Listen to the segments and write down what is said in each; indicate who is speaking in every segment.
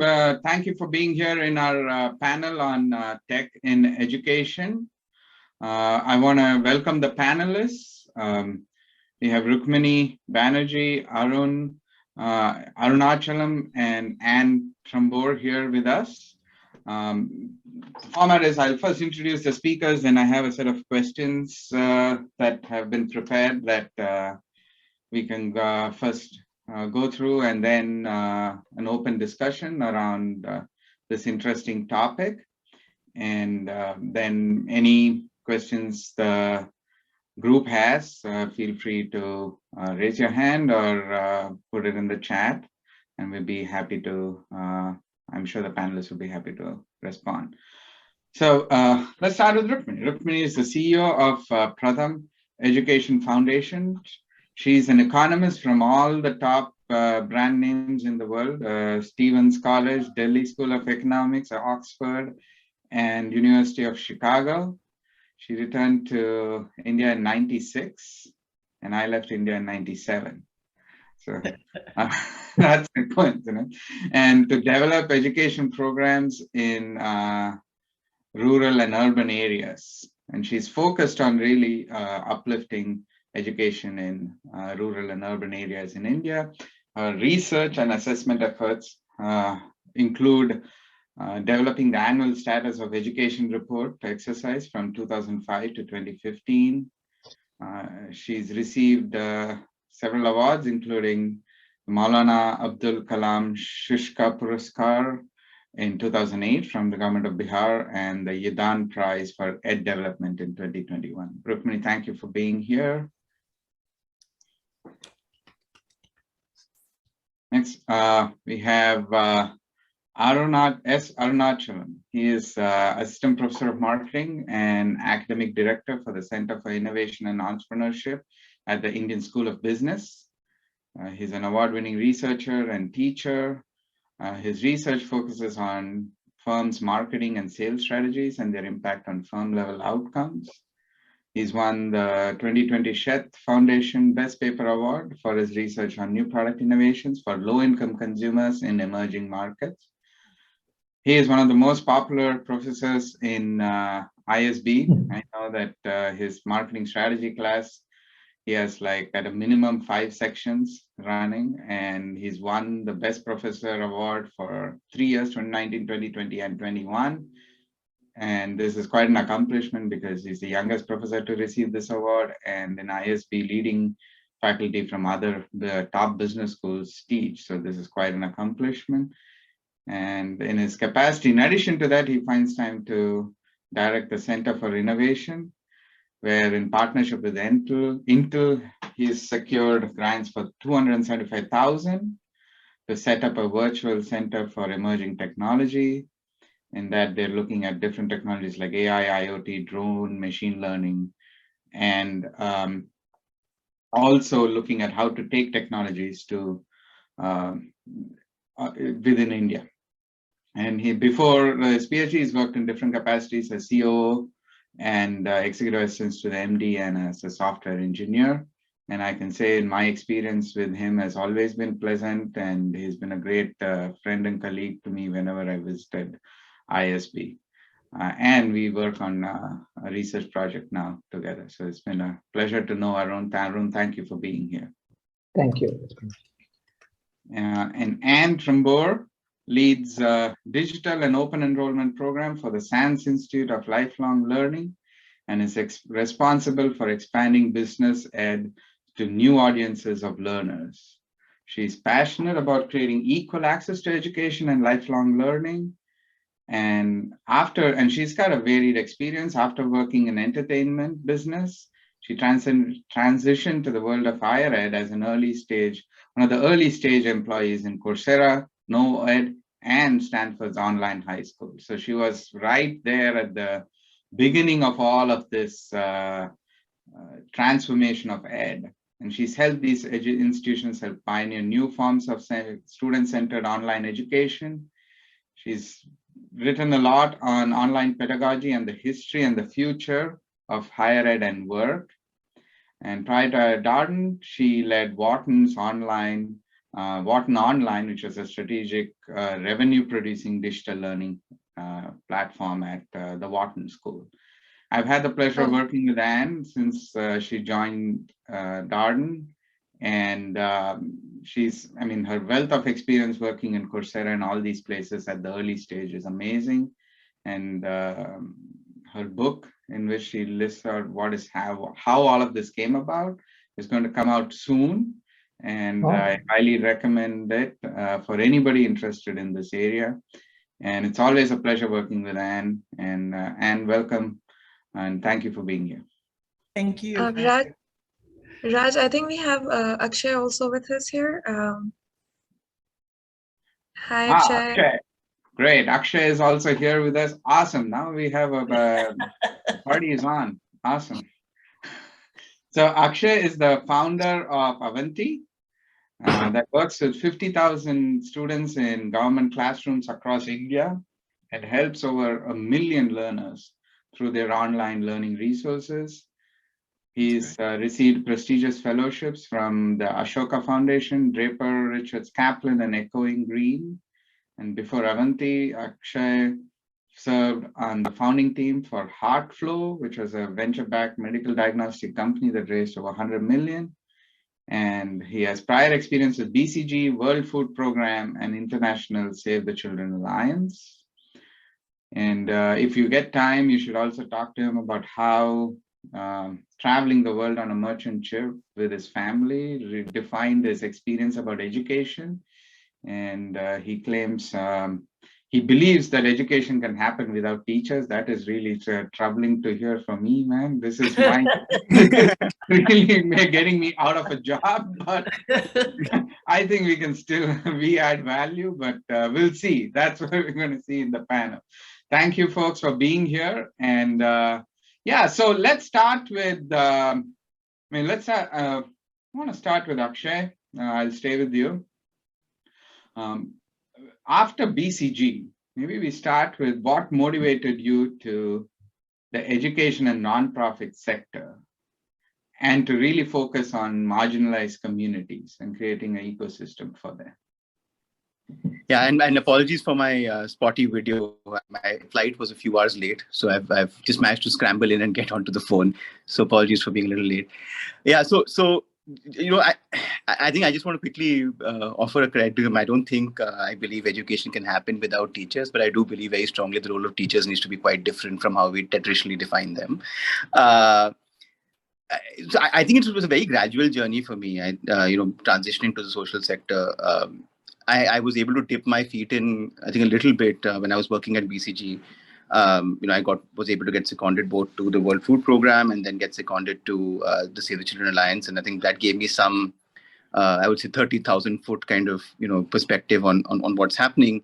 Speaker 1: Thank you for being here in our panel on tech in education. I want to welcome the panelists. We have Rukmini Banerjee, Arunachalam, and Anne Trambore here with us. The format is I'll first introduce the speakers, then I have a set of questions that have been prepared that we can first go through, and then an open discussion around this interesting topic. And then any questions the group has, feel free to raise your hand or put it in the chat, and we'll be happy to, I'm sure the panelists will be happy to respond. So let's start with Rukmini. Rukmini is the CEO of Pratham Education Foundation. She's an economist from all the top brand names in the world, Stevens College, Delhi School of Economics, Oxford, and University of Chicago. She returned to India in '96, and I left India in '97. So that's a coincidence. And to develop education programs in rural and urban areas. And she's focused on really uplifting education in rural and urban areas in India. Her research and assessment efforts include developing the annual status of education report exercise from 2005 to 2015. She's received several awards, including Maulana Abdul Kalam Shishka Puraskar in 2008 from the government of Bihar, and the Yadan Prize for Ed Development in 2021. Rukmini, thank you for being here. Next, we have Arunachalam. He is Assistant Professor of Marketing and Academic Director for the Center for Innovation and Entrepreneurship at the Indian School of Business. He's an award-winning researcher and teacher. His research focuses on firms' marketing and sales strategies and their impact on firm-level outcomes. He's won the 2020 Sheth Foundation Best Paper Award for his research on new product innovations for low-income consumers in emerging markets. He is one of the most popular professors in ISB. I know that his marketing strategy class, he has like at a minimum 5 sections running, and he's won the Best Professor Award for 3 years, 2019, 2020, and 21. And this is quite an accomplishment because he's the youngest professor to receive this award, and in ISB, leading faculty from the top business schools teach. So this is quite an accomplishment. And in his capacity, in addition to that, he finds time to direct the Center for Innovation, where in partnership with Intel, he's secured grants for $275,000 to set up a virtual center for emerging technology. In that, they're looking at different technologies like AI, IoT, drone, machine learning, and also looking at how to take technologies to within India. And before his PhD, he's worked in different capacities as CEO and executive assistant to the MD and as a software engineer. And I can say in my experience with him has always been pleasant, and he's been a great friend and colleague to me whenever I visited ISB. And we work on a research project now together. So it's been a pleasure to know Arun. Thank you for being here.
Speaker 2: Thank you.
Speaker 1: And Anne Trambore leads digital and open enrollment program for the SANS Institute of Lifelong Learning, and is responsible for expanding business ed to new audiences of learners. She's passionate about creating equal access to education and lifelong learning. And she's got a varied experience. After working in entertainment business, she transitioned to the world of higher ed as one of the early stage employees in Coursera, NoEd, and Stanford's online high school. So she was right there at the beginning of all of this transformation of ed. And she's helped these institutions help pioneer new forms of student-centered online education. She's written a lot on online pedagogy and the history and the future of higher ed and work. And prior to Darden, she led Wharton's online Wharton Online, which was a strategic revenue-producing digital learning platform at the Wharton School. I've had the pleasure of working with Anne since she joined Darden, and her wealth of experience working in Coursera and all these places at the early stage is amazing. And her book, in which she lists out how all of this came about, is going to come out soon. And I highly recommend it for anybody interested in this area. And it's always a pleasure working with Anne. And Anne, welcome. And thank you for being here.
Speaker 2: Thank you.
Speaker 3: Raj, I think we have Akshay also with us here. Hi, Akshay.
Speaker 1: Akshay. Great. Akshay is also here with us. Awesome. Now we have a party is on. Awesome. So Akshay is the founder of Avanti that works with 50,000 students in government classrooms across India and helps over 1 million learners through their online learning resources. He's received prestigious fellowships from the Ashoka Foundation, Draper, Richards, Kaplan, and Echoing Green. And before Avanti, Akshay served on the founding team for Heartflow, which was a venture-backed medical diagnostic company that raised over 100 million. And he has prior experience with BCG, World Food Program, and International Save the Children Alliance. And if you get time, you should also talk to him about how traveling the world on a merchant ship with his family redefined his experience about education. And he claims he believes that education can happen without teachers. That is really troubling to hear from me, man. This is really getting me out of a job, but I think we can still add value, but we'll see. That's what we're going to see in the panel. Thank you, folks, for being here. And yeah, so let's start with, I want to start with Akshay. I'll stay with you. After BCG, maybe we start with what motivated you to the education and nonprofit sector and to really focus on marginalized communities and creating an ecosystem for them.
Speaker 4: Yeah, and apologies for my spotty video. My flight was a few hours late, so I've just managed to scramble in and get onto the phone. So apologies for being a little late. Yeah, so you know, I think I just want to quickly offer a credit to him. I don't think I believe education can happen without teachers, but I do believe very strongly the role of teachers needs to be quite different from how we traditionally define them. So I think it was a very gradual journey for me. Transitioning to the social sector. I was able to dip my feet in, I think, a little bit when I was working at BCG. I was able to get seconded both to the World Food Program and then get seconded to the Save the Children Alliance, and I think that gave me some, I would say, 30,000 foot kind of perspective on what's happening.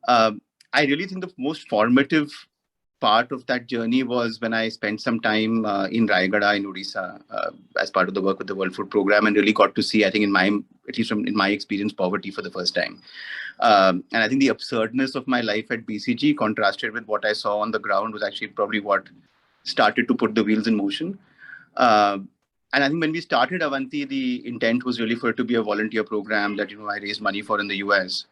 Speaker 4: I really think the most formative part of that journey was when I spent some time in Rayagada in Odisha as part of the work with the World Food Program, and really got to see, I think, in my experience, poverty for the first time. And I think the absurdness of my life at BCG contrasted with what I saw on the ground was actually probably what started to put the wheels in motion. And I think when we started Avanti, the intent was really for it to be a volunteer program that I raised money for in the US.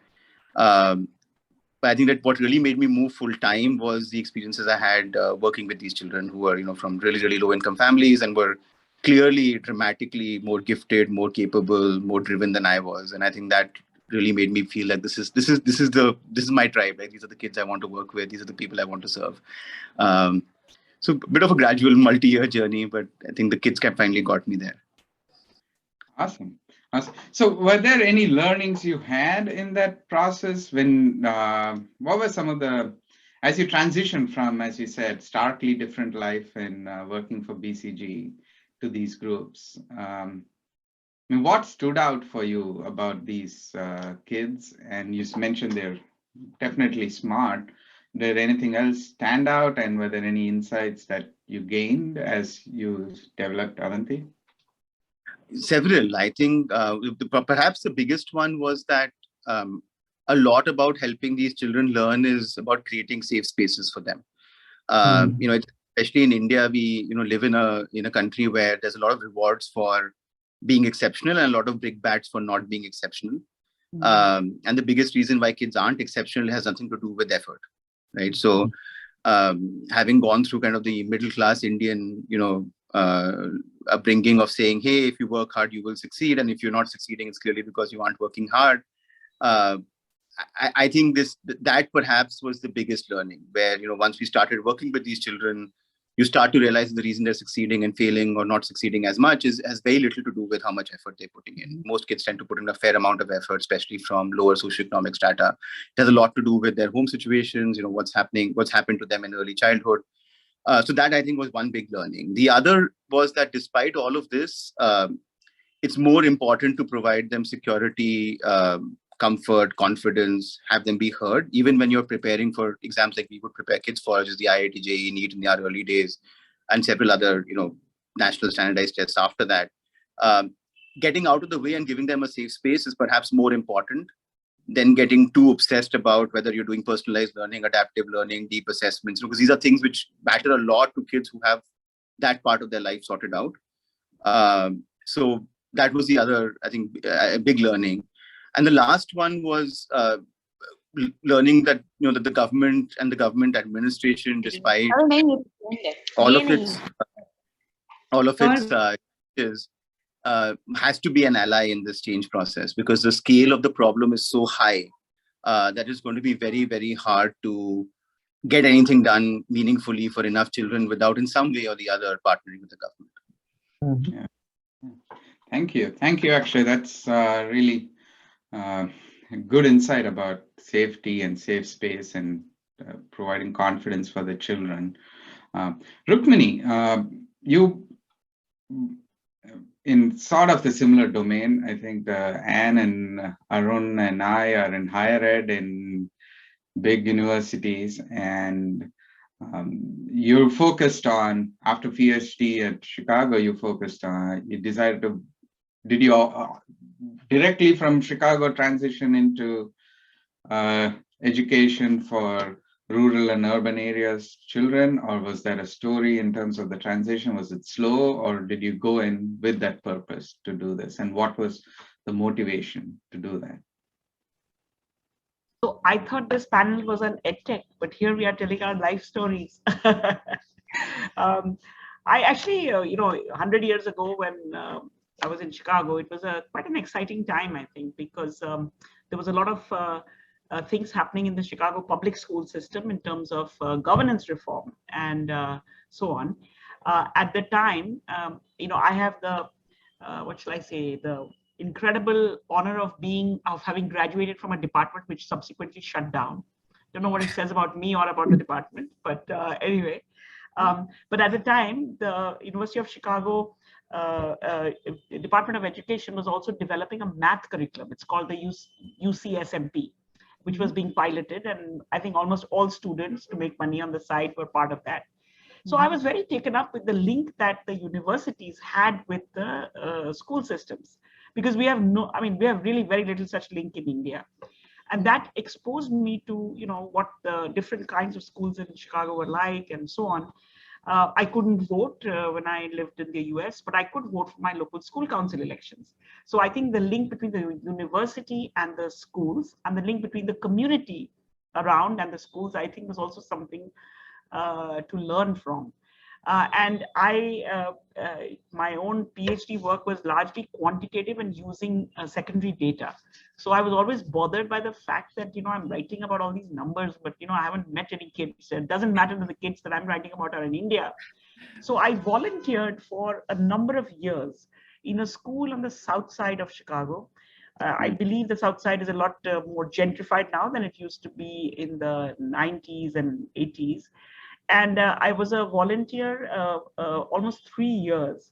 Speaker 4: But I think that what really made me move full time was the experiences I had working with these children who were, from really, really low income families and were clearly dramatically more gifted, more capable, more driven than I was. And I think that really made me feel like this is my tribe. Like, these are the kids I want to work with. These are the people I want to serve. So a bit of a gradual multi-year journey, but I think the kids finally got me there.
Speaker 1: Awesome. So were there any learnings you had in that process when, what were some of as you transitioned from, as you said, starkly different life in working for BCG to these groups? What stood out for you about these kids? And you mentioned they're definitely smart. Did anything else stand out, and were there any insights that you gained as you developed Avanti?
Speaker 4: Several. I think perhaps the biggest one was that a lot about helping these children learn is about creating safe spaces for them. Especially in India, we live in a country where there's a lot of rewards for being exceptional and a lot of brickbats for not being exceptional. And the biggest reason why kids aren't exceptional has nothing to do with effort, right? So having gone through kind of the middle class Indian, upbringing of saying, hey, if you work hard, you will succeed. And if you're not succeeding, it's clearly because you aren't working hard. I think that perhaps was the biggest learning, where, once we started working with these children, you start to realize the reason they're succeeding and failing or not succeeding as much has very little to do with how much effort they're putting in. Most kids tend to put in a fair amount of effort, especially from lower socioeconomic strata. It has a lot to do with their home situations, what's happened to them in early childhood. So that, I think, was one big learning. The other was that despite all of this, it's more important to provide them security, comfort, confidence, have them be heard, even when you're preparing for exams like we would prepare kids for, which is the IIT, JEE, NEET in our early days, and several other, national standardized tests after that. Getting out of the way and giving them a safe space is perhaps more important than getting too obsessed about whether you're doing personalized learning, adaptive learning, deep assessments, because these are things which matter a lot to kids who have that part of their life sorted out. So that was the other, I think, a big learning. And the last one was learning that, that the government and the government administration, despite all of its has to be an ally in this change process, because the scale of the problem is so high that it's going to be very, very hard to get anything done meaningfully for enough children without, in some way or the other, partnering with the government.
Speaker 1: Yeah. Thank you, Akshay. That's really good insight about safety and safe space and providing confidence for the children. Rukmini, you, in sort of the similar domain, I think Anne and Arun and I are in higher ed in big universities, and you're focused on, after PhD at Chicago, you decided to, did you directly from Chicago transition into education for rural and urban areas children, or was that a story in terms of the transition? Was it slow, or did you go in with that purpose to do this? And what was the motivation to do that?
Speaker 2: So I thought this panel was an edtech, but here we are telling our life stories. I actually, 100 years ago when I was in Chicago, it was quite an exciting time, I think, because there was a lot of things happening in the Chicago public school system in terms of governance reform and so on. At the time, I have the, the incredible honor of having graduated from a department which subsequently shut down. Don't know what it says about me or about the department, but anyway. But at the time, the University of Chicago Department of Education was also developing a math curriculum. It's called the UCSMP, which was being piloted, and I think almost all students, to make money on the side, were part of that. So I was very taken up with the link that the universities had with the school systems, because we have really very little such link in India. And that exposed me to, what the different kinds of schools in Chicago were like and so on. I couldn't vote when I lived in the US, but I could vote for my local school council elections. So I think the link between the university and the schools, and the link between the community around and the schools, I think was also something to learn from. And my own PhD work was largely quantitative and using secondary data. So I was always bothered by the fact that, I'm writing about all these numbers, but, I haven't met any kids. It doesn't matter that the kids that I'm writing about are in India. So I volunteered for a number of years in a school on the south side of Chicago. I believe the south side is a lot more gentrified now than it used to be in the 90s and 80s. And I was a volunteer almost 3 years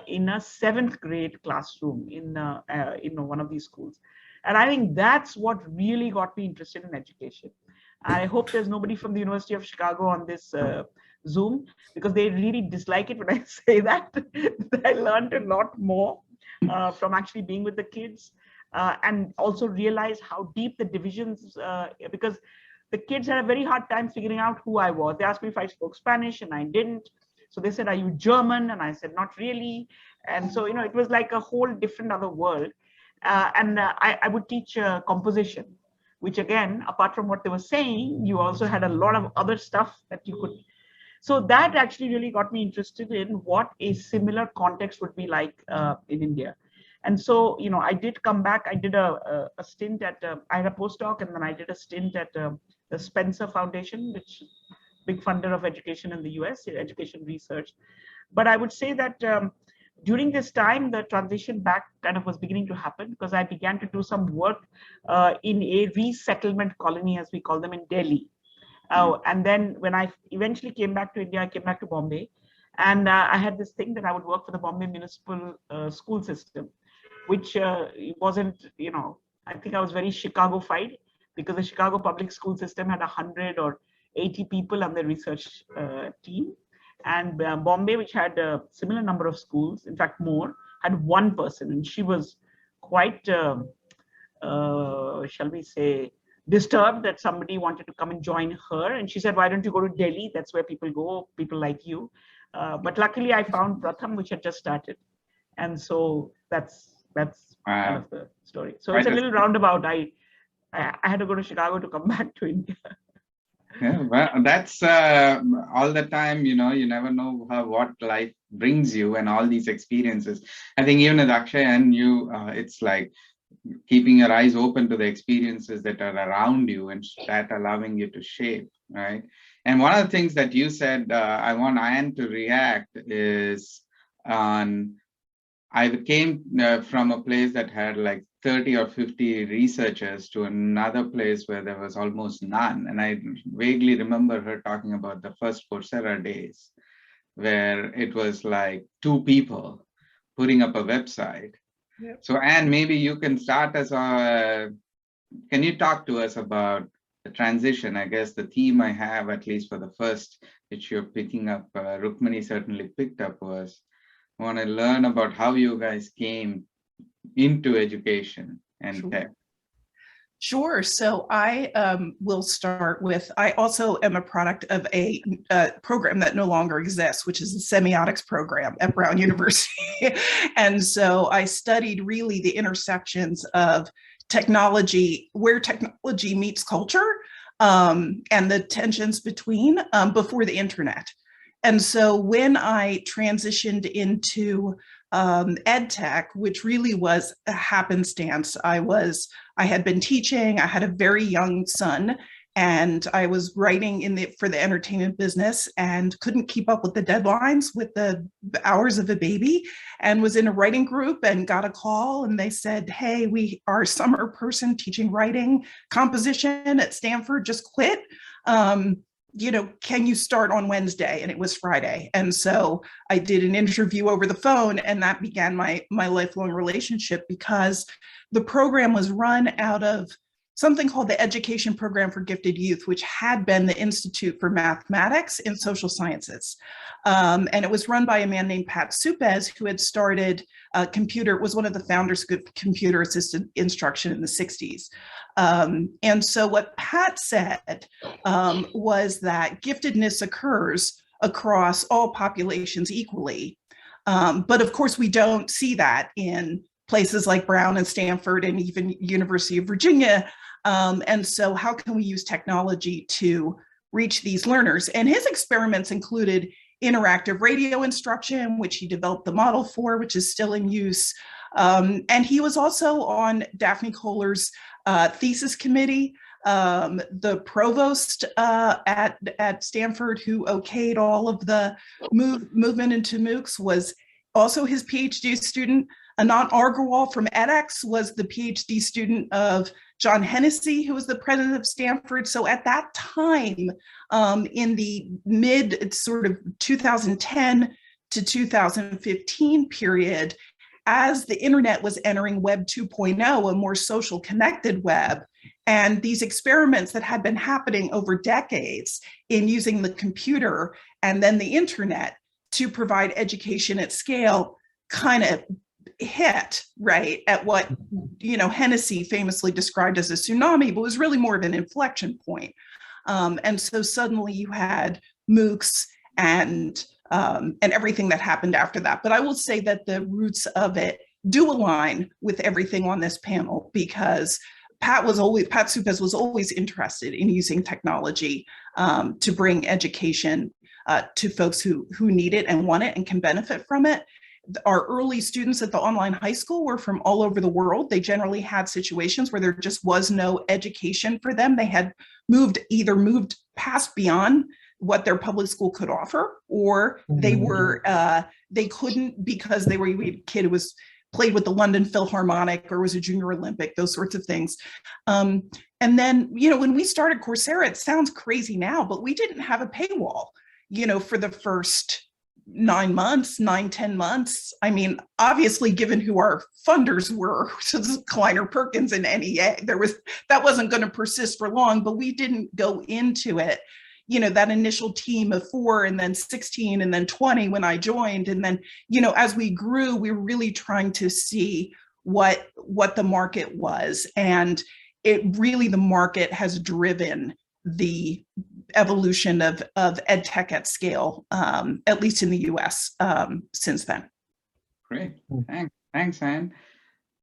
Speaker 2: in a 7th grade classroom in one of these schools. And I think that's what really got me interested in education. I hope there's nobody from the University of Chicago on this Zoom, because they really dislike it when I say that. I learned a lot more from actually being with the kids, and also realize how deep the divisions, because the kids had a very hard time figuring out who I was. They asked me if I spoke Spanish, and I didn't. So they said, "Are you German?" And I said, "Not really." And so, it was like a whole different other world. I would teach composition, which again, apart from what they were saying, you also had a lot of other stuff that you could. So that actually really got me interested in what a similar context would be like in India. And so, you know, I did come back. I did a stint at, I had a postdoc, and then I did a stint at the Spencer Foundation, which is a big funder of education in the US, education research. But I would say that during this time, the transition back kind of was beginning to happen, because I began to do some work in a resettlement colony, as we call them, in Delhi. And then when I eventually came back to India, I came back to Bombay. And I had this thing that I would work for the Bombay municipal school system, which wasn't, you know, I think I was very Chicago-fied, because the Chicago public school system had 100 or 80 people on the research team. And Bombay, which had a similar number of schools, in fact more, had one person. And she was quite, shall we say, disturbed that somebody wanted to come and join her. And she said, why don't you go to Delhi? That's where people go, people like you. But luckily I found Pratham, which had just started. And so that's kind of the story. So it's a little roundabout. I had to go to Chicago to come back to India.
Speaker 1: Yeah, well, that's all the time, you know, you never know what life brings you and all these experiences. I think even with Akshay and you, it's like keeping your eyes open to the experiences that are around you and that allowing you to shape, right? And one of the things that you said, I want Ayan to react is on, I came from a place that had like 30 or 50 researchers to another place where there was almost none. And I vaguely remember her talking about the first Coursera days, where it was like 2 people putting up a website. Yep. So, Anne, maybe you can start us can you talk to us about the transition? I guess the theme I have, at least for the first, which you're picking up, Rukmini certainly picked up, was I want to learn about how you guys came into education and tech.
Speaker 5: Sure. So I will start with, I also am a product of a program that no longer exists, which is the semiotics program at Brown University. And so I studied really the intersections of technology, where technology meets culture, and the tensions between before the internet. And so when I transitioned into ed tech, which really was a happenstance, I had been teaching, I had a very young son, and I was writing for the entertainment business and couldn't keep up with the deadlines with the hours of a baby, and was in a writing group and got a call, and they said, hey, our summer person teaching writing composition at Stanford just quit. You know, can you start on Wednesday? And it was Friday. And so I did an interview over the phone, and that began my lifelong relationship, because the program was run out of something called the Education Program for Gifted Youth, which had been the Institute for Mathematics and Social Sciences. And it was run by a man named Pat Supez, who had started was one of the founders of computer assisted instruction in the 60s. And so what Pat said was that giftedness occurs across all populations equally. But of course, we don't see that in places like Brown and Stanford and even University of Virginia. And so how can we use technology to reach these learners? And his experiments included interactive radio instruction, which he developed the model for, which is still in use. And he was also on Daphne Kohler's thesis committee. The provost at Stanford, who okayed all of the movement into MOOCs, was also his PhD student. Anant Agarwal from edX was the PhD student of John Hennessy, who was the president of Stanford. So at that time, in the mid sort of 2010 to 2015 period, as the internet was entering Web 2.0, a more social connected web, and these experiments that had been happening over decades in using the computer and then the internet to provide education at scale kind of hit right at what, you know, Hennessy famously described as a tsunami, but was really more of an inflection point. And so suddenly you had MOOCs and everything that happened after that. But I will say that the roots of it do align with everything on this panel, because Pat Supes was always interested in using technology to bring education to folks who need it and want it and can benefit from it. Our early students at the online high school were from all over the world. They generally had situations where there just was no education for them. They had either moved past beyond what their public school could offer, or they were they couldn't because they were a kid who was played with the London Philharmonic or was a junior Olympic, those sorts of things. And then, when we started Coursera, it sounds crazy now, but we didn't have a paywall, for the first 10 months. I mean, obviously, given who our funders were, Kleiner Perkins and NEA, that wasn't going to persist for long, but we didn't go into it, that initial team of 4 and then 16 and then 20 when I joined. And then, as we grew, we were really trying to see what the market was. And the market has driven the evolution of ed tech at scale, at least in the US, since then.
Speaker 1: Great. Thanks, Anne.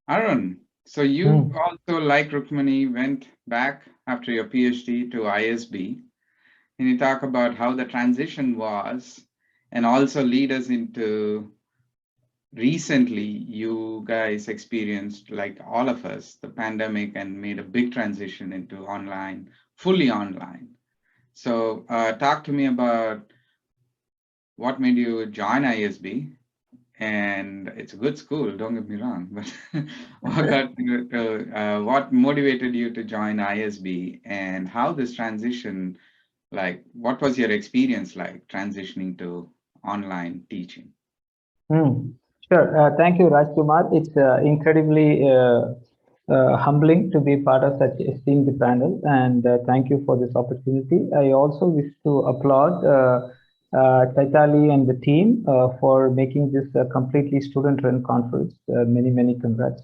Speaker 1: Arun, so you also, like Rukmini, went back after your PhD to ISB. Can you talk about how the transition was, and also lead us into recently you guys experienced, like all of us, the pandemic and made a big transition into online, fully online. So talk to me about what made you join ISB. And it's a good school, don't get me wrong, but what motivated you to join ISB, and how this transition, what was your experience like transitioning to online teaching?
Speaker 6: Sure. Thank you, Rajkumar. It's incredibly humbling to be part of such esteemed panel, and thank you for this opportunity. I also wish to applaud Chaitali and the team for making this a completely student-run conference. Many congrats.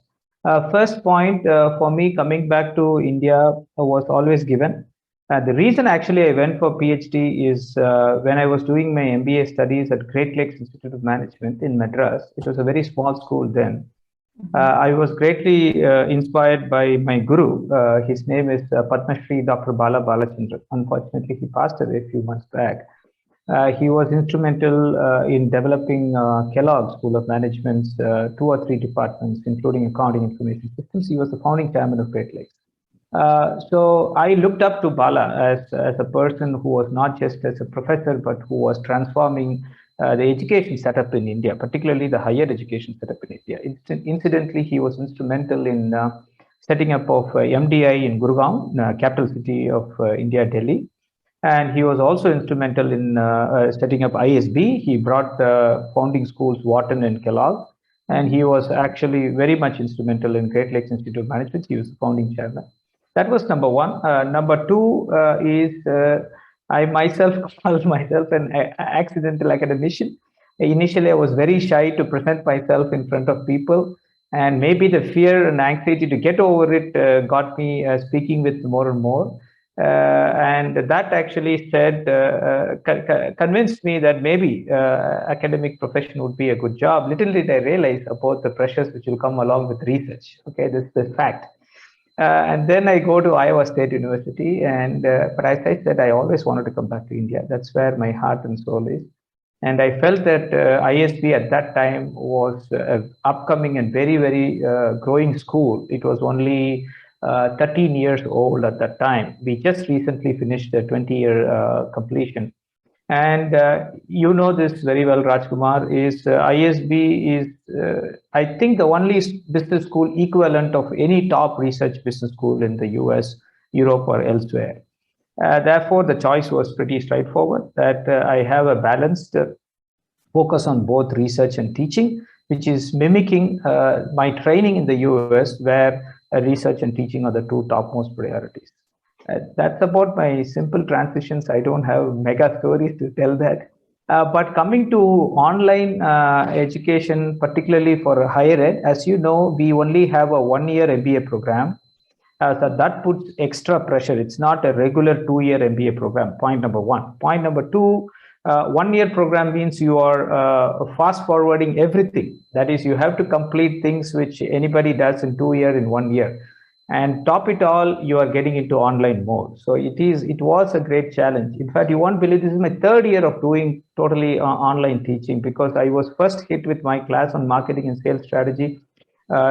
Speaker 6: First point for me coming back to India was always given. The reason actually I went for PhD is when I was doing my MBA studies at Great Lakes Institute of Management in Madras. It was a very small school then. I was greatly inspired by my guru. His name is Padma Shri Dr. Bala Balachandran. Unfortunately, he passed away a few months back. He was instrumental in developing Kellogg School of Management's 2 or 3 departments, including accounting information systems. He was the founding chairman of Great Lakes. So I looked up to Bala as a person who was not just as a professor, but who was transforming the education setup in India, particularly the higher education setup in India. Incidentally, he was instrumental in setting up of MDI in Gurgaon, capital city of India, Delhi. And he was also instrumental in setting up ISB. He brought the founding schools, Wharton and Kellogg. And he was actually very much instrumental in Great Lakes Institute of Management. He was the founding chairman. That was number one. Number two is I myself called myself an accidental academician. Initially, I was very shy to present myself in front of people. And maybe the fear and anxiety to get over it got me speaking with more and more. And that actually convinced me that maybe academic profession would be a good job. Little did I realize about the pressures which will come along with research. Okay, this is the fact. And then I go to Iowa State University, and but as I said, I always wanted to come back to India. That's where my heart and soul is. And I felt that ISB at that time was an upcoming and very growing school. It was only 13 years old at that time. We just recently finished the 20-year completion. And you know this very well, Rajkumar, is ISB is, I think, the only business school equivalent of any top research business school in the US, Europe, or elsewhere. Therefore, the choice was pretty straightforward, that I have a balanced focus on both research and teaching, which is mimicking my training in the US, where research and teaching are the 2 topmost priorities. That's about my simple transitions. I don't have mega stories to tell that. But coming to online education, particularly for higher ed, as you know, we only have a 1-year MBA program. So that puts extra pressure. It's not a regular 2-year MBA program, point number 1. Point number 2, 1-year program means you are fast forwarding everything. That is, you have to complete things which anybody does in 2 years in 1 year. And top it all, you are getting into online mode. So it was a great challenge. In fact, you won't believe this is my 3rd year of doing totally online teaching, because I was first hit with my class on marketing and sales strategy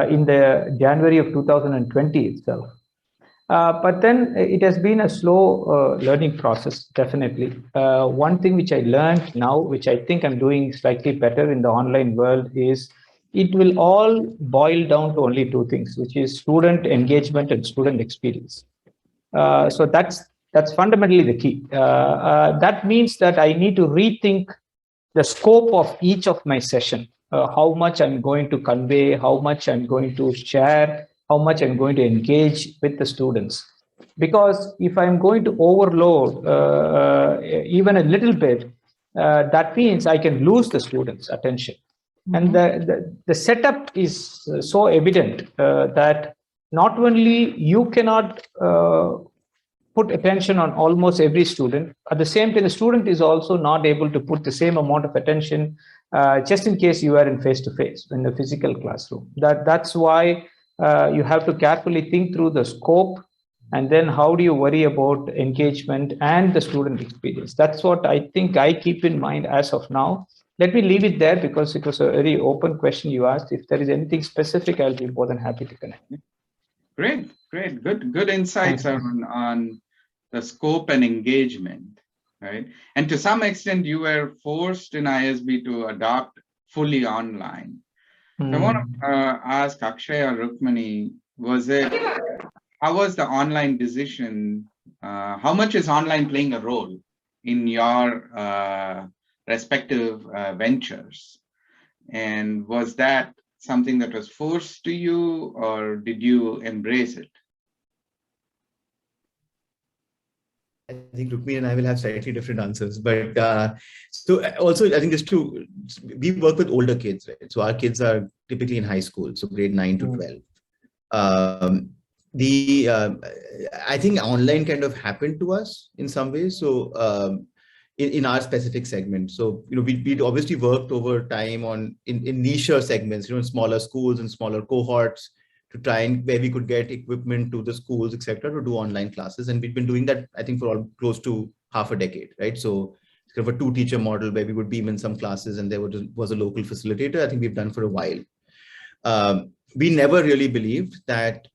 Speaker 6: in the January of 2020 itself. But then it has been a slow learning process, definitely. One thing which I learned now, which I think I'm doing slightly better in the online world, is it will all boil down to only 2 things, which is student engagement and student experience. So that's fundamentally the key. That means that I need to rethink the scope of each of my session, how much I'm going to convey, how much I'm going to share, how much I'm going to engage with the students. Because if I'm going to overload even a little bit, that means I can lose the students' attention. And the setup is so evident that not only you cannot put attention on almost every student, at the same time, the student is also not able to put the same amount of attention just in case you are in face-to-face in the physical classroom. That's why you have to carefully think through the scope, and then how do you worry about engagement and the student experience. That's what I think I keep in mind as of now. Let me leave it there because it was a very open question you asked. If there is anything specific, I'll be more than happy to connect.
Speaker 1: Great. Good insights on the scope and engagement, right? And to some extent, you were forced in ISB to adopt fully online. So I want to ask Akshay or Rukmani, how was the online decision? How much is online playing a role in your respective ventures? And was that something that was forced to you, or did you embrace it?
Speaker 4: I think Rukmini and I will have slightly different answers, but so also I think we work with older kids, right? So our kids are typically in high school, so grade 9 to 12. I think online kind of happened to us in some ways. So in our specific segment, so we'd obviously worked over time in niche segments, smaller schools and smaller cohorts, to try and where we could get equipment to the schools, etc., to do online classes. And we've been doing that, I think, for close to half a decade, right? So it's kind of a 2-teacher model where we would beam in some classes and there was a local facilitator. I think we've done for a while. We never really believed that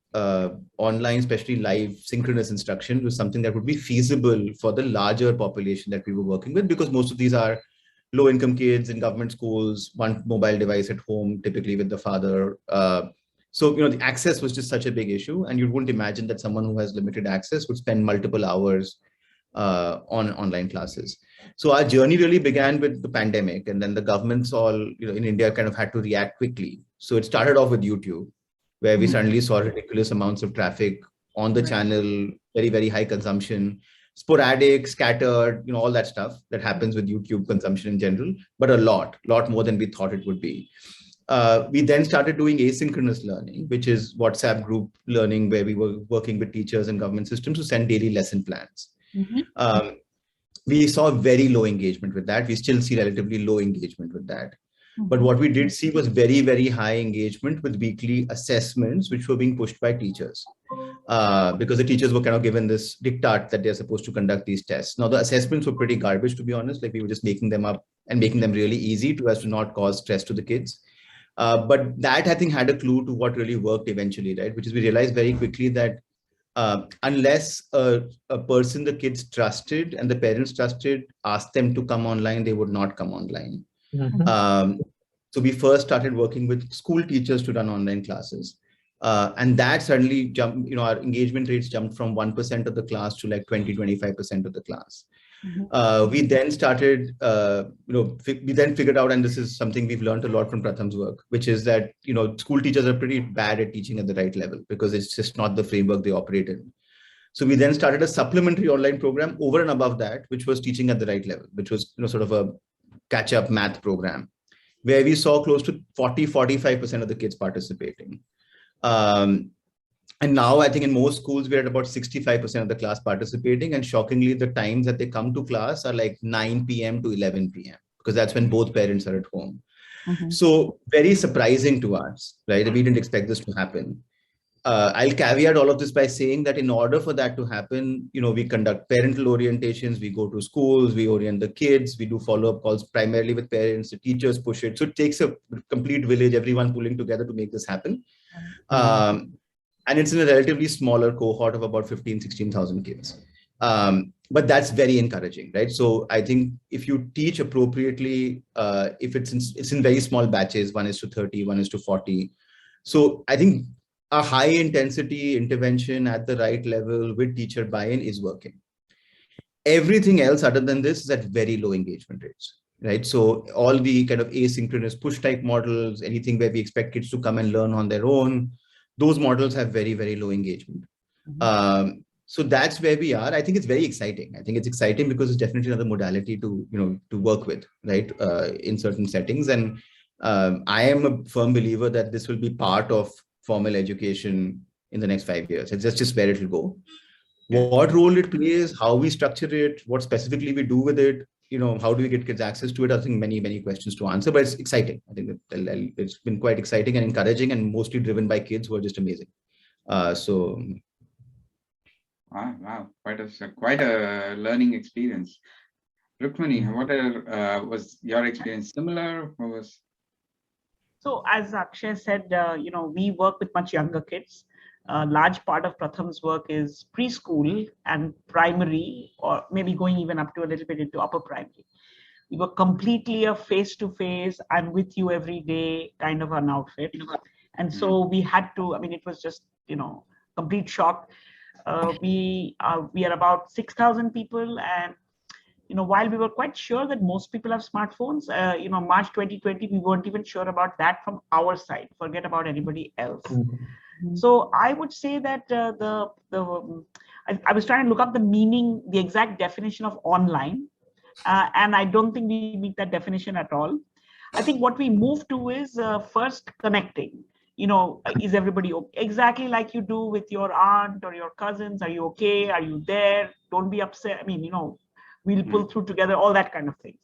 Speaker 4: online, especially live synchronous instruction, was something that would be feasible for the larger population that we were working with, because most of these are low-income kids in government schools, one mobile device at home, typically with the father. So, the access was just such a big issue, and you wouldn't imagine that someone who has limited access would spend multiple hours on online classes. So our journey really began with the pandemic, and then the governments all, in India kind of had to react quickly. So it started off with YouTube, where we suddenly saw ridiculous amounts of traffic on the channel, very, very high consumption, sporadic, scattered, all that stuff that happens with YouTube consumption in general, but a lot more than we thought it would be. We then started doing asynchronous learning, which is WhatsApp group learning, where we were working with teachers and government systems to send daily lesson plans. We saw very low engagement with that. We still see relatively low engagement with that. But what we did see was very, very high engagement with weekly assessments, which were being pushed by teachers, because the teachers were kind of given this diktat that they're supposed to conduct these tests. Now, the assessments were pretty garbage, to be honest. Like, we were just making them up and making them really easy as to not cause stress to the kids. But that, I think, had a clue to what really worked eventually, right? Which is, we realized very quickly that unless a person the kids trusted and the parents trusted asked them to come online, they would not come online. So we first started working with school teachers to run online classes. And that suddenly jumped, our engagement rates jumped from 1% of the class to like 20-25% of the class. We then started, we then figured out, and this is something we've learned a lot from Pratham's work, which is that, school teachers are pretty bad at teaching at the right level because it's just not the framework they operate in. So we then started a supplementary online program over and above that, which was teaching at the right level, which was, sort of a catch-up math program, where we saw close to 40-45% of the kids participating. And now I think in most schools, we're at about 65% of the class participating. And shockingly, the times that they come to class are like 9 p.m. to 11 p.m. because that's when both parents are at home. So very surprising to us, right? We didn't expect this to happen. I'll caveat all of this by saying that in order for that to happen, we conduct parental orientations, we go to schools, we orient the kids, we do follow-up calls primarily with parents, the teachers push it. So it takes a complete village, everyone pulling together to make this happen. And it's in a relatively smaller cohort of about 15, 16,000 kids. But that's very encouraging, right? So I think if you teach appropriately, if it's in very small batches, 1:30, 1:40. So I think a high intensity intervention at the right level with teacher buy-in is working. Everything else other than this is at very low engagement rates, right? So all the kind of asynchronous push type models, anything where we expect kids to come and learn on their own, those models have very, very low engagement. So that's where we are. I think it's very exciting. I think it's exciting because it's definitely another modality to work with, right? In certain settings. And I am a firm believer that this will be part of formal education in the next 5 years. It's just where it will go. What role it plays, how we structure it, what specifically we do with it, how do we get kids access to it? I think many, many questions to answer, but it's exciting. I think that it's been quite exciting and encouraging and mostly driven by kids who are just amazing.
Speaker 1: Wow, quite a learning experience. Rukmini, what was your experience similar?
Speaker 2: So as Akshay said, we work with much younger kids. A large part of Pratham's work is preschool and primary, or maybe going even up to a little bit into upper primary. We were completely a face-to-face, I'm with you every day kind of an outfit. And so we had to, it was just, complete shock. We are about 6,000 people, and while we were quite sure that most people have smartphones, March 2020, we weren't even sure about that from our side. Forget about anybody else. So I would say that I was trying to look up the meaning, the exact definition of online, and I don't think we meet that definition at all. I think what we move to is first connecting. Is everybody okay? Exactly like you do with your aunt or your cousins. Are you okay? Are you there? Don't be upset. We'll pull through together, all that kind of thing.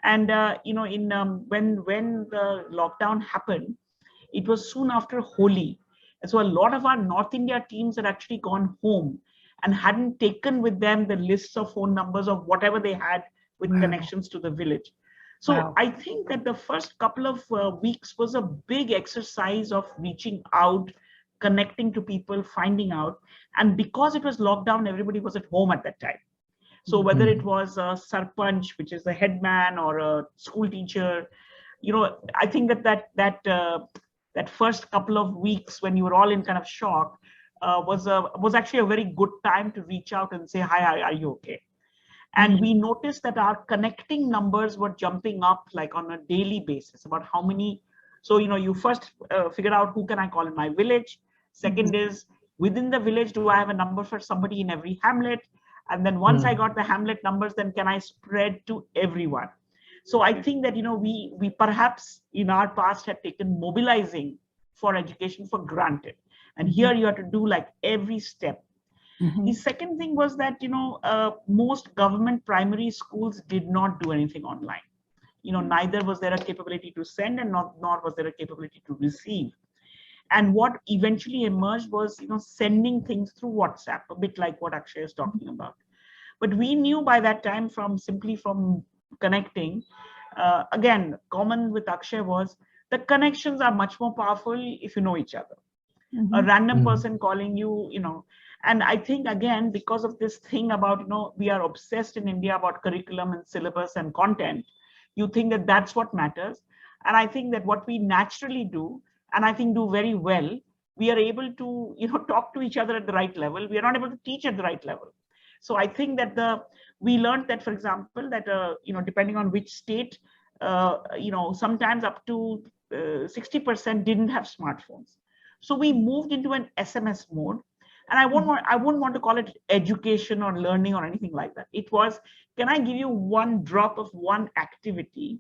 Speaker 2: And when the lockdown happened, it was soon after Holi. And so a lot of our North India teams had actually gone home and hadn't taken with them the lists of phone numbers of whatever they had with connections to the village. So I think that the first couple of weeks was a big exercise of reaching out, connecting to people, finding out. And because it was lockdown, everybody was at home at that time. So whether it was a sarpanch, which is the headman, or a school teacher, I think that first couple of weeks when you were all in kind of shock was actually a very good time to reach out and say, hi, are you okay? And we noticed that our connecting numbers were jumping up like on a daily basis about how many. So, you first figure out who can I call in my village. Second is within the village, do I have a number for somebody in every hamlet? And then once I got the hamlet numbers, then can I spread to everyone? So I think that, we perhaps in our past had taken mobilizing for education for granted. And here you have to do like every step. The second thing was that, most government primary schools did not do anything online. Neither was there a capability to send and nor was there a capability to receive. And what eventually emerged was, sending things through WhatsApp, a bit like what Akshay is talking about. But we knew by that time from connecting, again, common with Akshay was the connections are much more powerful if you know each other. A random person calling you, and I think, again, because of this thing about, we are obsessed in India about curriculum and syllabus and content, you think that that's what matters. And I think that what we naturally do, and I think do very well, we are able to, talk to each other at the right level. We are not able to teach at the right level. So I think that we learned that, for example, that, depending on which state, sometimes up to 60% didn't have smartphones. So we moved into an SMS mode. And I wouldn't want to call it education or learning or anything like that. It was, can I give you one drop of one activity?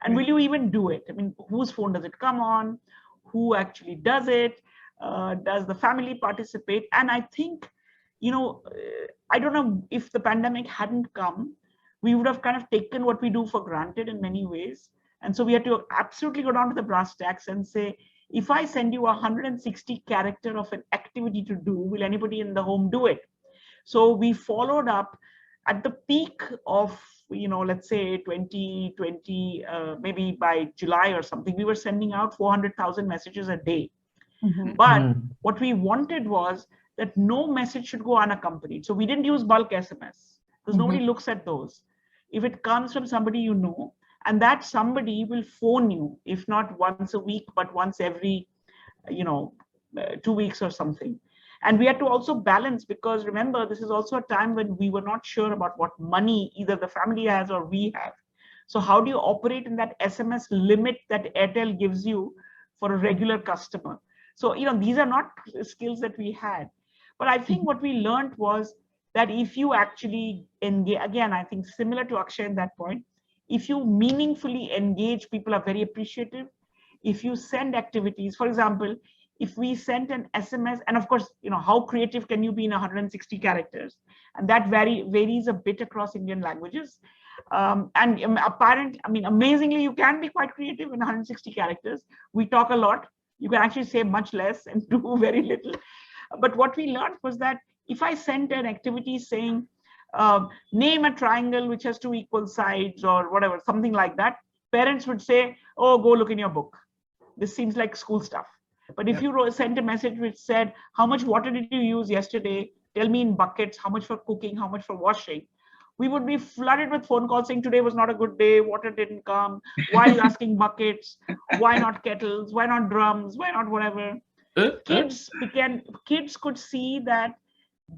Speaker 2: And will you even do it? Whose phone does it come on? Who actually does it? Does the family participate? And I think, I don't know if the pandemic hadn't come, we would have kind of taken what we do for granted in many ways. And so we had to absolutely go down to the brass tacks and say, if I send you 160 character of an activity to do, will anybody in the home do it? So we followed up at the peak of, let's say 2020, maybe by July or something, we were sending out 400,000 messages a day. But what we wanted was that no message should go unaccompanied. So we didn't use bulk SMS because nobody looks at those. If it comes from somebody you know, and that somebody will phone you, if not once a week, but once every, 2 weeks or something. And we had to also balance, because remember, this is also a time when we were not sure about what money either the family has or we have. So how do you operate in that SMS limit that Airtel gives you for a regular customer? So, these are not skills that we had. But I think what we learned was that if you actually engage, again, I think similar to Akshay at that point, if you meaningfully engage, people are very appreciative. If you send activities, for example, if we sent an SMS, and of course, how creative can you be in 160 characters? And that varies a bit across Indian languages. Amazingly, you can be quite creative in 160 characters. We talk a lot. You can actually say much less and do very little. But what we learned was that if I sent an activity saying, name a triangle which has 2 equal sides or whatever, something like that, parents would say, oh, go look in your book. This seems like school stuff. But if you sent a message which said, how much water did you use yesterday? Tell me in buckets, how much for cooking, how much for washing? We would be flooded with phone calls saying today was not a good day, water didn't come, why are you asking buckets, why not kettles, why not drums, why not whatever. Kids could see that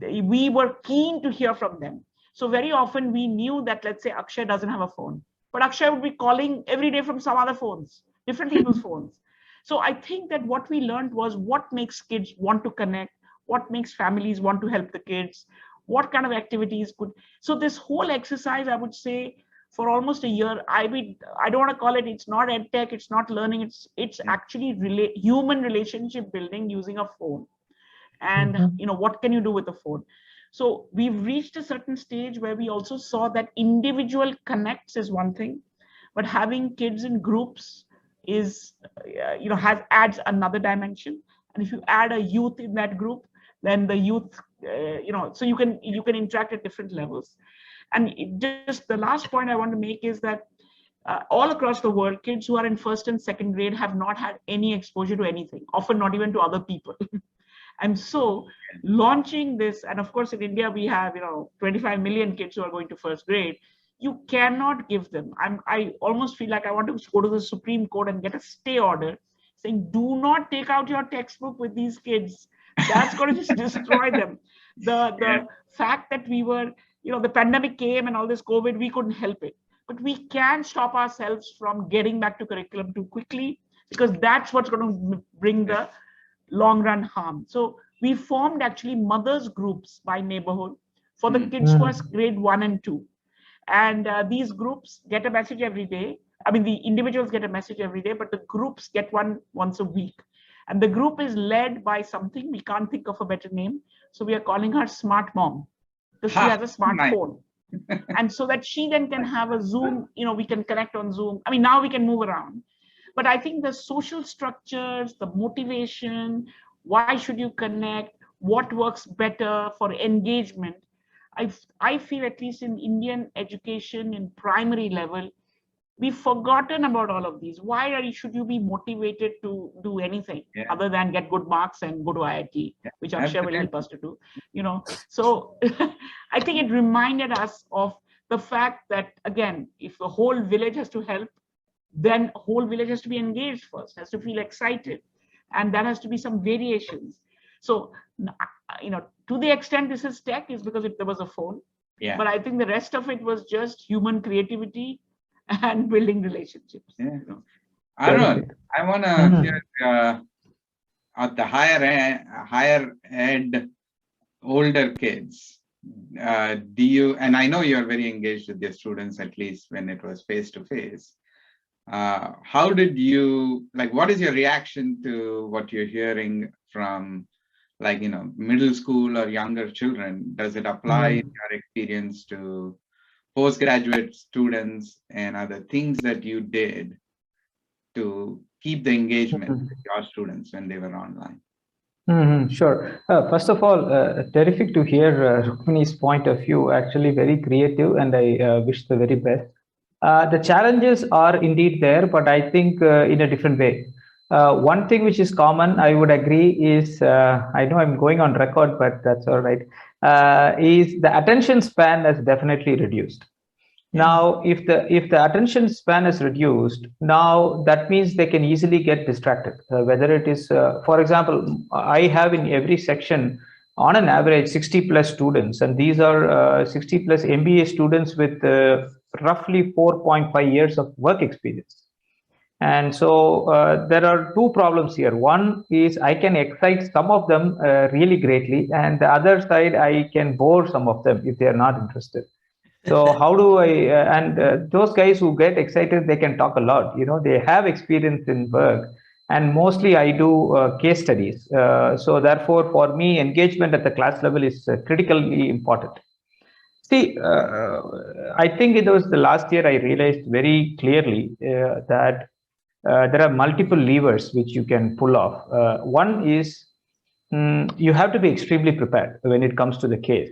Speaker 2: we were keen to hear from them. So very often we knew that, let's say Akshay doesn't have a phone, but Akshay would be calling every day from some other phones, different people's phones. So I think that what we learned was what makes kids want to connect, what makes families want to help the kids, what kind of activities could. So this whole exercise, I would say, for almost a year, I don't want to call it, it's not ed tech, it's not learning, it's actually human relationship building using a phone. And what can you do with a phone? So we've reached a certain stage where we also saw that individual connects is one thing, but having kids in groups is, adds another dimension. And if you add a youth in that group, then the youth, so you can interact at different levels. And just the last point I want to make is that all across the world, kids who are in 1st and 2nd grade have not had any exposure to anything, often not even to other people. And so launching this, and of course in India, we have, 25 million kids who are going to 1st grade. You cannot give them. I almost feel like I want to go to the Supreme Court and get a stay order saying, do not take out your textbook with these kids. That's going to just destroy them. The fact that we were, the pandemic came and all this COVID, we couldn't help it. But we can stop ourselves from getting back to curriculum too quickly, because that's what's going to bring the long run harm. So we formed actually mothers groups by neighborhood for the kids who are grade 1 and 2. And these groups get a message every day. I mean, the individuals get a message every day, but the groups get one once a week. And the group is led by something, we can't think of a better name. So we are calling her Smart Mom, because she has a smartphone. And so that she then can have a Zoom, we can connect on Zoom. I mean, now we can move around. But I think the social structures, the motivation, why should you connect, what works better for engagement, I feel at least in Indian education in primary level, we've forgotten about all of these. Why should you be motivated to do anything other than get good marks and go to IIT, which I'm sure will help us to do, So I think it reminded us of the fact that, again, if the whole village has to help, then whole village has to be engaged first, has to feel excited. And that has to be some variations. So, to the extent this is tech is because if there was a phone, but I think the rest of it was just human creativity and building relationships.
Speaker 1: I don't know. I want to hear at the higher ed, older kids. Do you? And I know you're very engaged with your students, at least when it was face to face. How did you, what is your reaction to what you're hearing from like, middle school or younger children? Does it apply in your experience to postgraduate students and other things that you did to keep the engagement with your students when they were online?
Speaker 6: Sure. First of all, terrific to hear Rukmini's point of view, actually very creative, and I wish the very best. The challenges are indeed there, but I think in a different way. One thing which is common, I would agree, is I know I'm going on record, but that's all right, is the attention span has definitely reduced. Now, if the attention span is reduced, now that means they can easily get distracted. Whether it is, for example, I have in every section, on an average, 60 plus students, and these are 60 plus MBA students with roughly 4.5 years of work experience. And so there are two problems here. One is I can excite some of them really greatly, and the other side, I can bore some of them if they are not interested. So how do I, those guys who get excited, they can talk a lot, they have experience in work, and mostly I do case studies. So therefore, for me, engagement at the class level is critically important. See, I think it was the last year I realized very clearly that there are multiple levers which you can pull off. One is you have to be extremely prepared when it comes to the case.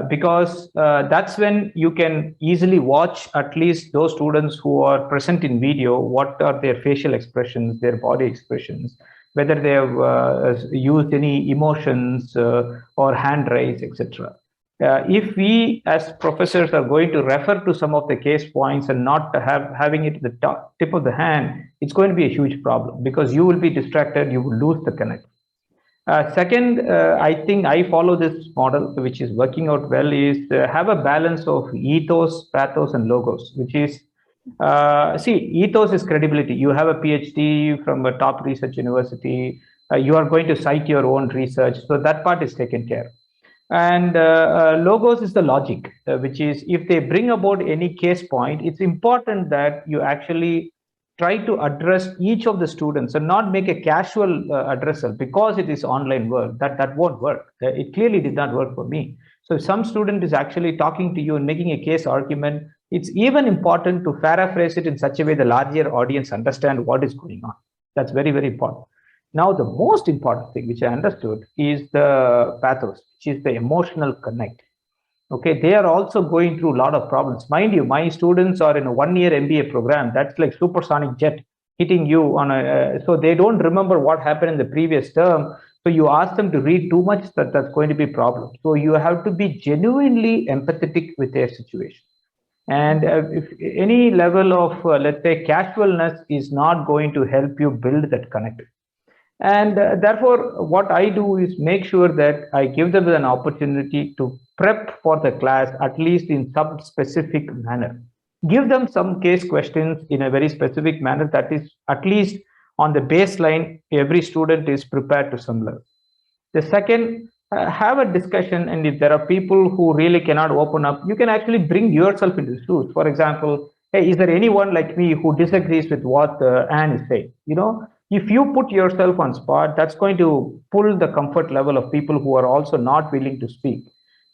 Speaker 6: Because that's when you can easily watch at least those students who are present in video, what are their facial expressions, their body expressions, whether they have used any emotions or hand raise, etc. If we as professors are going to refer to some of the case points and not having it at the tip of the hand, it's going to be a huge problem because you will be distracted, you will lose the connect. Second, I think I follow this model, which is working out well, is have a balance of ethos, pathos, and logos, which is, ethos is credibility. You have a PhD from a top research university. You are going to cite your own research. So that part is taken care of. And logos is the logic, which is if they bring about any case point, it's important that you actually try to address each of the students and not make a casual addressal because it is online work. That won't work. It clearly did not work for me. So if some student is actually talking to you and making a case argument, it's even important to paraphrase it in such a way the larger audience understand what is going on. That's very, very important. Now, the most important thing which I understood is the pathos, which is the emotional connect. Okay, they are also going through a lot of problems. Mind you, my students are in a 1-year MBA program. That's like supersonic jet hitting you on a, so they don't remember what happened in the previous term. So you ask them to read too much, that's going to be a problem. So you have to be genuinely empathetic with their situation. And if any level of, let's say, casualness is not going to help you build that connect. And therefore, what I do is make sure that I give them an opportunity to prep for the class, at least in some specific manner. Give them some case questions in a very specific manner that is at least on the baseline, every student is prepared to some level. The second, have a discussion, and if there are people who really cannot open up, you can actually bring yourself into the shoes. For example, hey, is there anyone like me who disagrees with what Anne is saying? If you put yourself on spot, that's going to pull the comfort level of people who are also not willing to speak.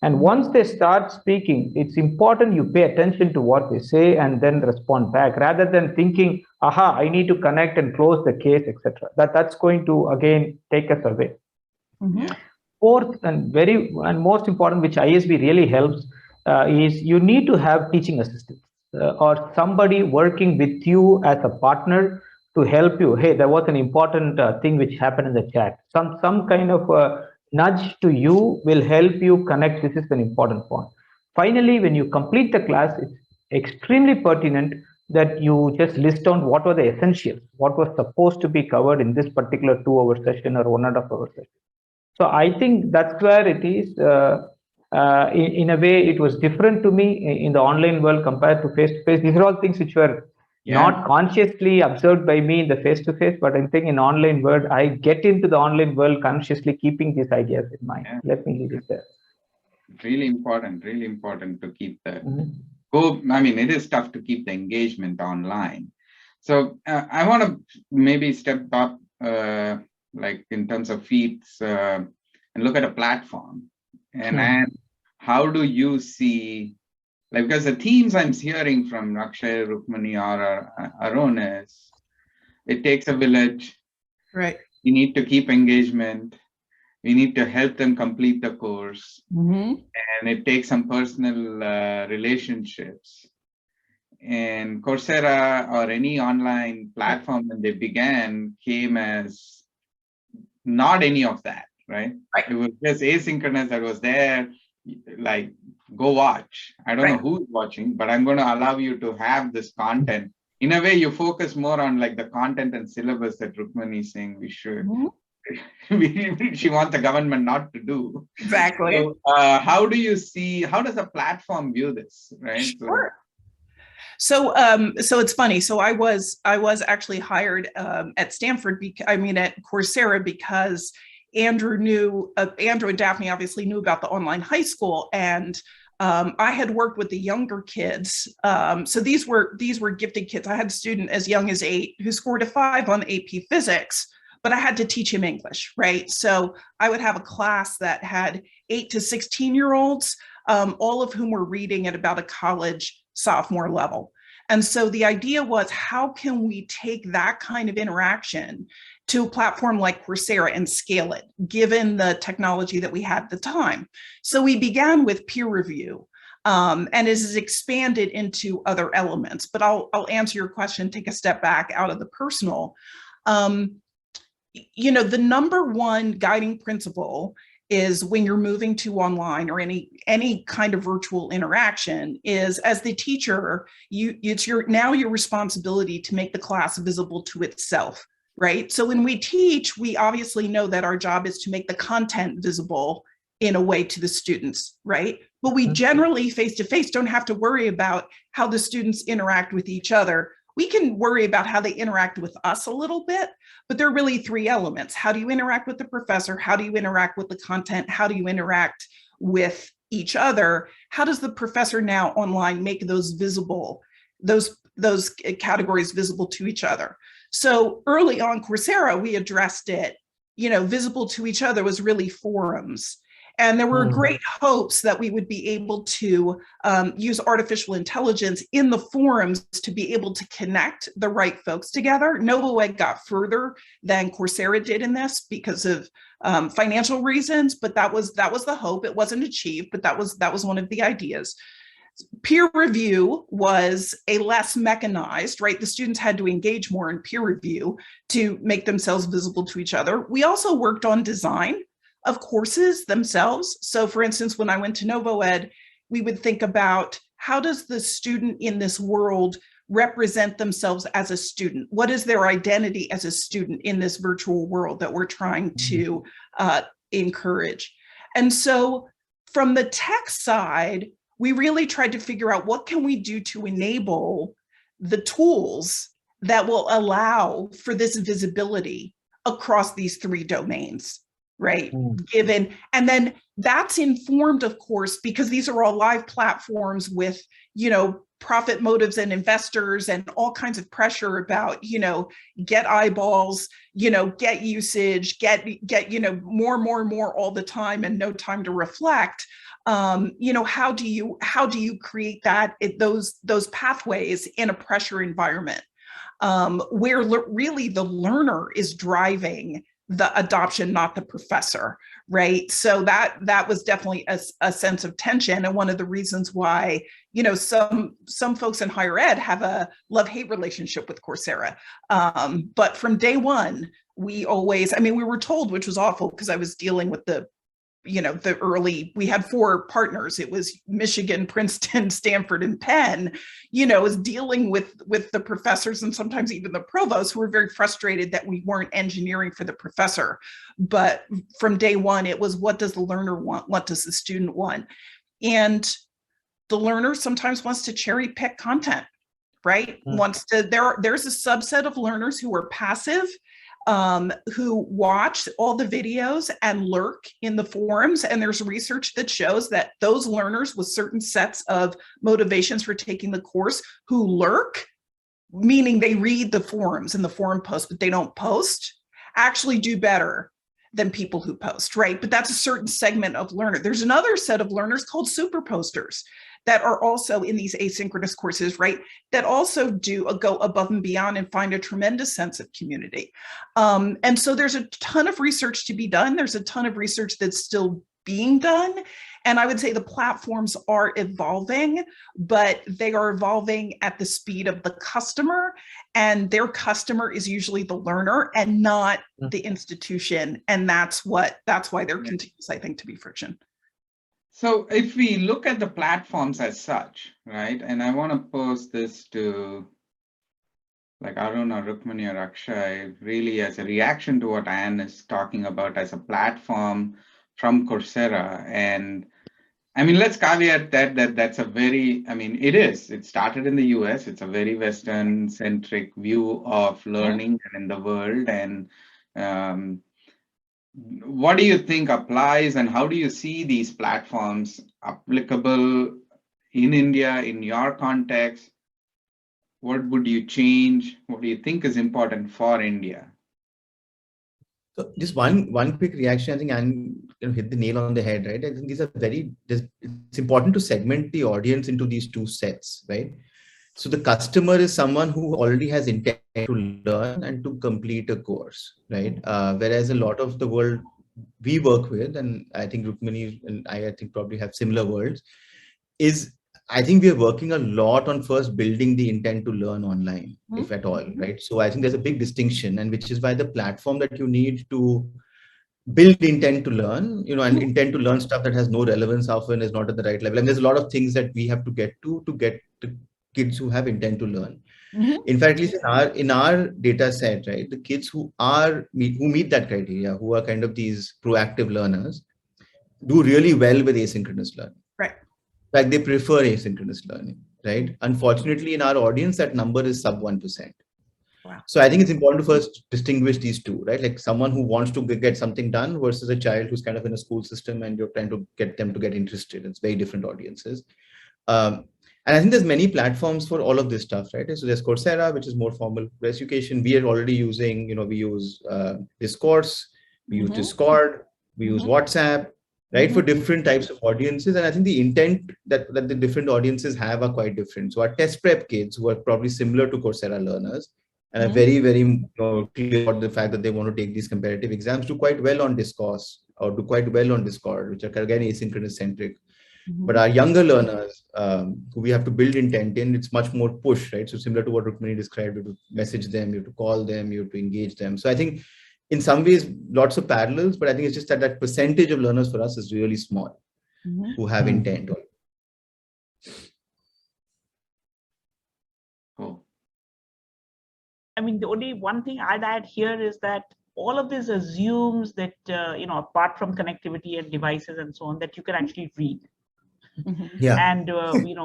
Speaker 6: And once they start speaking, it's important you pay attention to what they say and then respond back, rather than thinking, aha, I need to connect and close the case, etc. That's going to, again, take us away.
Speaker 5: Mm-hmm.
Speaker 6: Fourth and most important, which ISB really helps, is you need to have teaching assistants or somebody working with you as a partner to help you. Hey, there was an important thing which happened in the chat. Some kind of nudge to you will help you connect. This is an important point. Finally, when you complete the class, it's extremely pertinent that you just list down what were the essentials, what was supposed to be covered in this particular 2-hour session or 1.5-hour session. So I think that's where it is. In a way, it was different to me in the online world compared to face-to-face. These are all things which were not consciously observed by me in the face-to-face, but I think in online world, I get into the online world consciously keeping these ideas in mind. Let me leave it there.
Speaker 1: Really important to keep that. It is tough to keep the engagement online. So I want to maybe step up like in terms of feeds, and look at a platform, and how do you see, like, because the themes I'm hearing from Akshay, Rukmani, or Arun is, it takes a village.
Speaker 5: Right.
Speaker 1: We need to keep engagement. We need to help them complete the course. And it takes some personal relationships. And Coursera or any online platform when they began came as not any of that, right? It was just asynchronous that was there, like, go watch. I don't know who's watching, but I'm going to allow you to have this content. In a way, you focus more on like the content and syllabus that Rukmani is saying we should. She wants the government not to do.
Speaker 5: Exactly.
Speaker 1: So, how do you see, how does a platform view this, right?
Speaker 5: Sure. So it's funny. So I was actually hired at Stanford, at Coursera, because Andrew and Daphne obviously knew about the online high school, and I had worked with the younger kids. So these were gifted kids. I had a student as young as 8 who scored a 5 on AP Physics, but I had to teach him English, right? So I would have a class that had 8 to 16-year-olds, all of whom were reading at about a college sophomore level. And so the idea was, how can we take that kind of interaction to a platform like Coursera and scale it, given the technology that we had at the time? So we began with peer review, and it has expanded into other elements. But I'll answer your question, take a step back out of the personal. The number one guiding principle is, when you're moving to online or any kind of virtual interaction, is, as the teacher, it's your responsibility to make the class visible to itself, right? So when we teach, we obviously know that our job is to make the content visible in a way to the students, right? But we generally face-to-face don't have to worry about how the students interact with each other. We can worry about how they interact with us a little bit, but there are really 3 elements. How do you interact with the professor? How do you interact with the content? How do you interact with each other? How does the professor now online make those visible, those categories visible to each other? So early on Coursera, we addressed it, visible to each other was really forums. And there were great hopes that we would be able to use artificial intelligence in the forums to be able to connect the right folks together. NovoEd got further than Coursera did in this because of financial reasons, but that was the hope. It wasn't achieved, but that was one of the ideas. Peer review was a less mechanized, right? The students had to engage more in peer review to make themselves visible to each other. We also worked on design of courses themselves. So for instance, when I went to NovoEd, we would think about, how does the student in this world represent themselves as a student? What is their identity as a student in this virtual world that we're trying to encourage? And so from the tech side, we really tried to figure out, what can we do to enable the tools that will allow for this visibility across these 3 domains, right? And then that's informed, of course, because these are all live platforms with, profit motives and investors and all kinds of pressure about, get eyeballs, get usage, get more all the time and no time to reflect. How do you create those pathways in a pressure environment where really the learner is driving the adoption, not the professor, right? So that was definitely a sense of tension, and one of the reasons why some folks in higher ed have a love-hate relationship with Coursera. But from day one, we were told, which was awful, because I was dealing with we had 4 partners. It was Michigan, Princeton, Stanford, and Penn, was dealing with the professors and sometimes even the provosts, who were very frustrated that we weren't engineering for the professor. But from day one, it was, what does the learner want? What does the student want? And the learner sometimes wants to cherry pick content, right? There's a subset of learners who are passive, who watch all the videos and lurk in the forums. And there's research that shows that those learners with certain sets of motivations for taking the course who lurk, meaning they read the forums and the forum posts, but they don't post, actually do better than people who post, right? But that's a certain segment of learner. There's another set of learners called super posters that are also in these asynchronous courses, right? That also go above and beyond and find a tremendous sense of community. And so there's a ton of research to be done. There's a ton of research that's still being done. And I would say the platforms are evolving, but they are evolving at the speed of the customer, and their customer is usually the learner and not the institution. And that's why there continues, I think, to be friction.
Speaker 1: So if we look at the platforms as such, right, and I want to pose this to like Arun or Rukmini or Akshay, really as a reaction to what Anne is talking about as a platform from Coursera. And I mean, let's caveat that's a very, I mean, it started in the US, it's a very Western centric view of learning and in the world. And what do you think applies, and how do you see these platforms applicable in India, in your context? What would you change? What do you think is important for India?
Speaker 4: So just one quick reaction, I think, and hit the nail on the head, right? I think it's important to segment the audience into these two sets, right? So the customer is someone who already has intent to learn and to complete a course, right? Whereas a lot of the world we work with, and I think Rukmini and I think probably have similar worlds, is I think we are working a lot on first building the intent to learn online, if at all, right? So I think there's a big distinction, and which is why the platform that you need to build intent to learn, and intent to learn stuff that has no relevance often is not at the right level. And there's a lot of things that we have to get the kids who have intent to learn. In fact, at least in our data set, right, the kids who meet that criteria, who are kind of these proactive learners, do really well with asynchronous learning.
Speaker 5: Right.
Speaker 4: Like they prefer asynchronous learning, right? Unfortunately, in our audience, that number is sub 1%.
Speaker 5: Wow.
Speaker 4: So I think it's important to first distinguish these two, right? Like someone who wants to get something done versus a child who's kind of in a school system and you're trying to get them to get interested. It's very different audiences. And I think there's many platforms for all of this stuff, right? So there's Coursera, which is more formal education. We are already using, we use Discourse, we use Discord, we use WhatsApp, right? For different types of audiences. And I think the intent that the different audiences have are quite different. So our test prep kids, who are probably similar to Coursera learners and are very, very clear about the fact that they want to take these comparative exams, do quite well on Discourse or do quite well on Discord, which are again asynchronous centric. But our younger learners, who we have to build intent in, it's much more push, right? So similar to what Rukmini described, you have to message them, you have to call them, you have to engage them. So I think in some ways, lots of parallels, but I think it's just that percentage of learners for us is really small who have intent.
Speaker 1: Cool.
Speaker 2: I mean, the only one thing I'd add here is that all of this assumes that, apart from connectivity and devices and so on, that you can actually read.
Speaker 4: Yeah.
Speaker 2: And,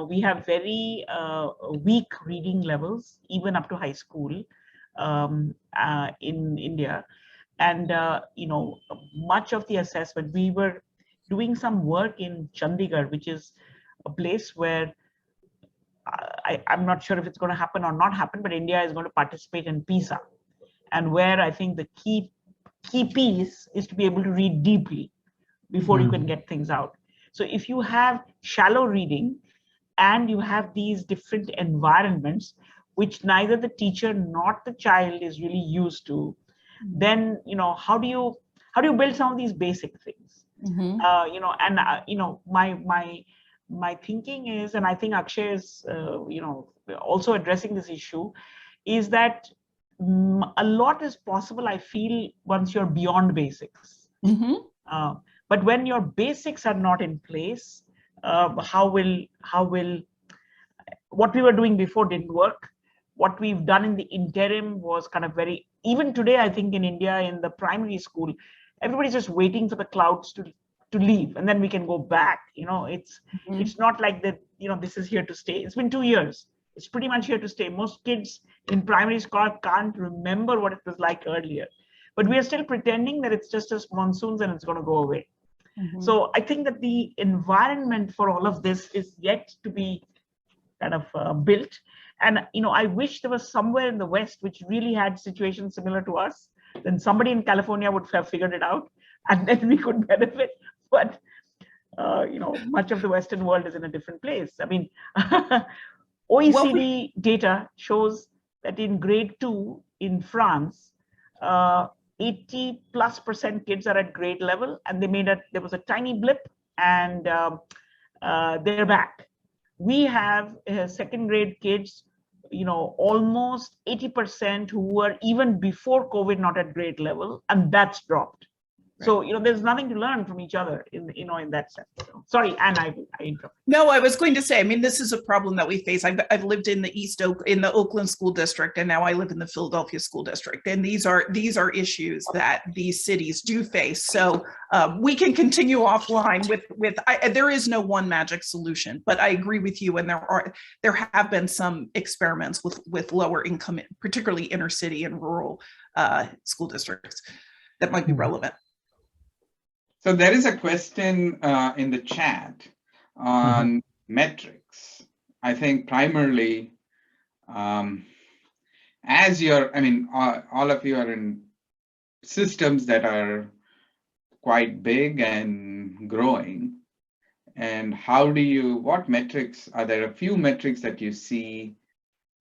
Speaker 2: we have very weak reading levels, even up to high school in India. And, much of the assessment, we were doing some work in Chandigarh, which is a place where I'm not sure if it's going to happen or not happen, but India is going to participate in PISA. And where I think the key piece is to be able to read deeply before you can get things out. So if you have shallow reading and you have these different environments, which neither the teacher nor the child is really used to, then, how do you build some of these basic things? My thinking is, and I think Akshay is, also addressing this issue, is that a lot is possible, I feel, once you're beyond basics. But when your basics are not in place, what we were doing before didn't work. What we've done in the interim was kind of even today, I think in India, in the primary school, everybody's just waiting for the clouds to leave, and then we can go back. It's not like that, this is here to stay. It's been 2 years. It's pretty much here to stay. Most kids in primary school can't remember what it was like earlier, but we are still pretending that it's just as monsoons and it's going to go away. So I think that the environment for all of this is yet to be kind of built. And, I wish there was somewhere in the West which really had situations similar to us, then somebody in California would have figured it out, and then we could benefit. But much of the Western world is in a different place. I mean, OECD data shows that in grade 2 in France, 80+% kids are at grade level, and there was a tiny blip, and they're back. We have second grade kids, almost 80% who were even before COVID not at grade level, and that's dropped. Right. So, there's nothing to learn from each other in that sense. So, sorry, Anne, I interrupted.
Speaker 5: No, I was going to say, I mean, this is a problem that we face. I've lived in the Oakland school district, and now I live in the Philadelphia school district. And these are issues that these cities do face. So we can continue offline there is no one magic solution, but I agree with you. And there have been some experiments with lower income, particularly inner city and rural school districts that might be relevant.
Speaker 1: So there is a question in the chat on metrics. I think primarily, all of you are in systems that are quite big and growing. And what metrics, are there a few metrics that you see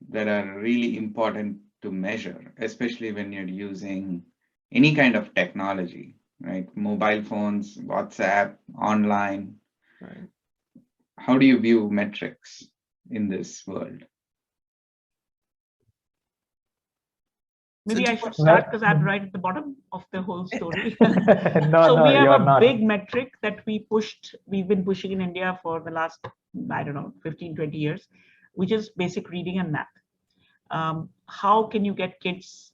Speaker 1: that are really important to measure, especially when you're using any kind of technology? Right, mobile phones, WhatsApp, online. Right. How do you view metrics in this world?
Speaker 2: Maybe I should start because I'm right at the bottom of the whole story.
Speaker 6: We
Speaker 2: have a big metric that we've been pushing in India for the last, 15, 20 years, which is basic reading and math. How can you get kids?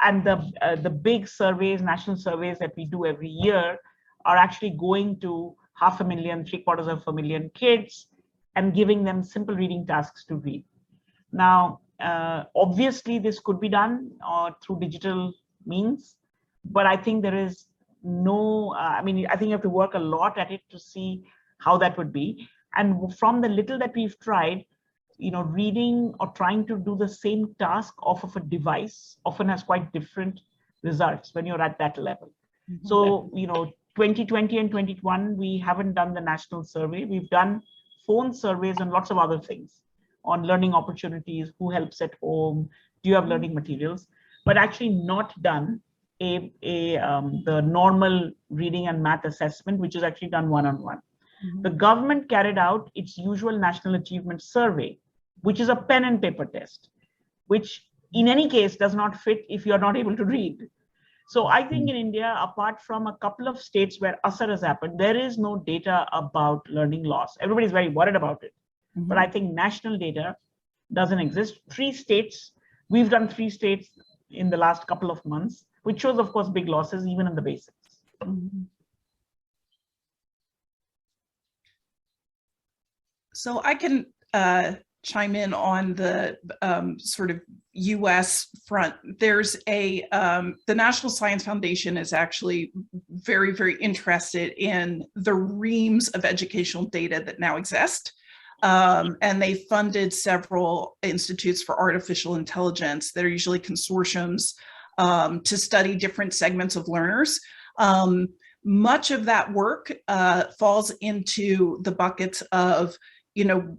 Speaker 2: And the big surveys, national surveys that we do every year are actually going to 500,000, 750,000 kids and giving them simple reading tasks to read. Now, obviously, this could be done through digital means, but I think there is I think you have to work a lot at it to see how that would be. And from the little that we've tried, reading or trying to do the same task off of a device often has quite different results when you're at that level. Mm-hmm. So, 2020 and 2021, we haven't done the national survey. We've done phone surveys and lots of other things on learning opportunities, who helps at home, do you have learning materials, but actually not done the normal reading and math assessment, which is actually done one-on-one. Mm-hmm. The government carried out its usual national achievement survey, which is a pen and paper test, which in any case does not fit if you're not able to read. So I think in India, apart from a couple of states where Asar has happened, there is no data about learning loss. Everybody's very worried about it. Mm-hmm. But I think national data doesn't exist. 3 states, we've done 3 states in the last couple of months, which shows, of course, big losses even in the basics. Mm-hmm.
Speaker 5: So I can chime in on the sort of US front. There's the National Science Foundation is actually very, very interested in the reams of educational data that now exist. And they funded several institutes for artificial intelligence that are usually consortiums to study different segments of learners. Much of that work falls into the buckets of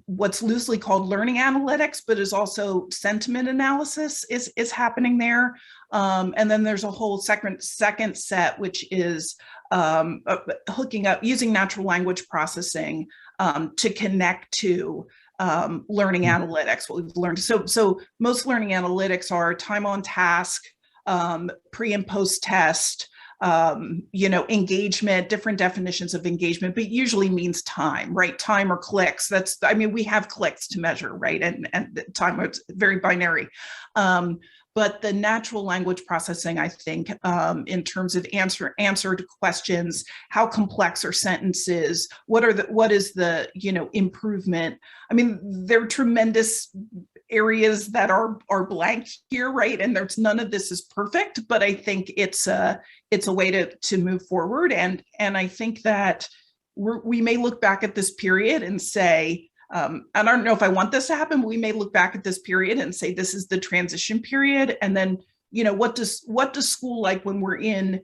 Speaker 5: what's loosely called learning analytics, but is also sentiment analysis is happening there. And then there's a whole second set, which is hooking up, using natural language processing to connect to learning analytics, what we've learned. So most learning analytics are time on task, pre and post test, engagement, different definitions of engagement, but usually means time, right? Time or clicks. We have clicks to measure, right? And time is very binary. But the natural language processing, I think, in terms of answered questions, how complex are sentences? What is the improvement? I mean, there are tremendous areas that are blank here, right? And there's none of this is perfect, but I think it's a way to move forward. And I think that we may look back at this period and say, and I don't know if I want this to happen, but we may look back at this period and say, this is the transition period. And then what does school like when we're in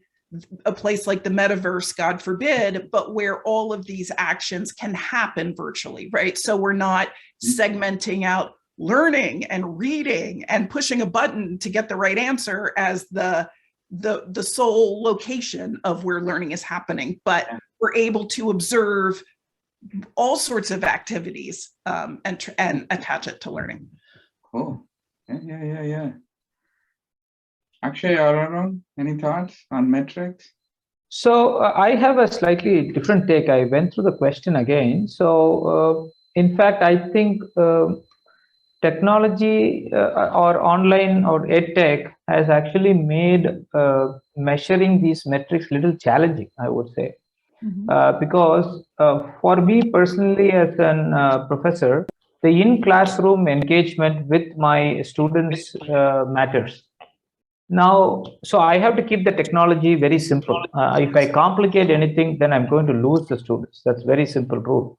Speaker 5: a place like the metaverse, God forbid, but where all of these actions can happen virtually, right? So we're not segmenting out learning and reading and pushing a button to get the right answer as the sole location of where learning is happening, but we're able to observe all sorts of activities and attach it to learning.
Speaker 1: Cool. Yeah. Akshay or Arun, any thoughts on metrics?
Speaker 6: So I have a slightly different take. I went through the question again. So in fact, I think technology or online or edtech has actually made measuring these metrics a little challenging, I would say. Because for me personally as a professor, the in-classroom engagement with my students matters. Now, so I have to keep the technology very simple. If I complicate anything, then I'm going to lose the students. That's very simple rule.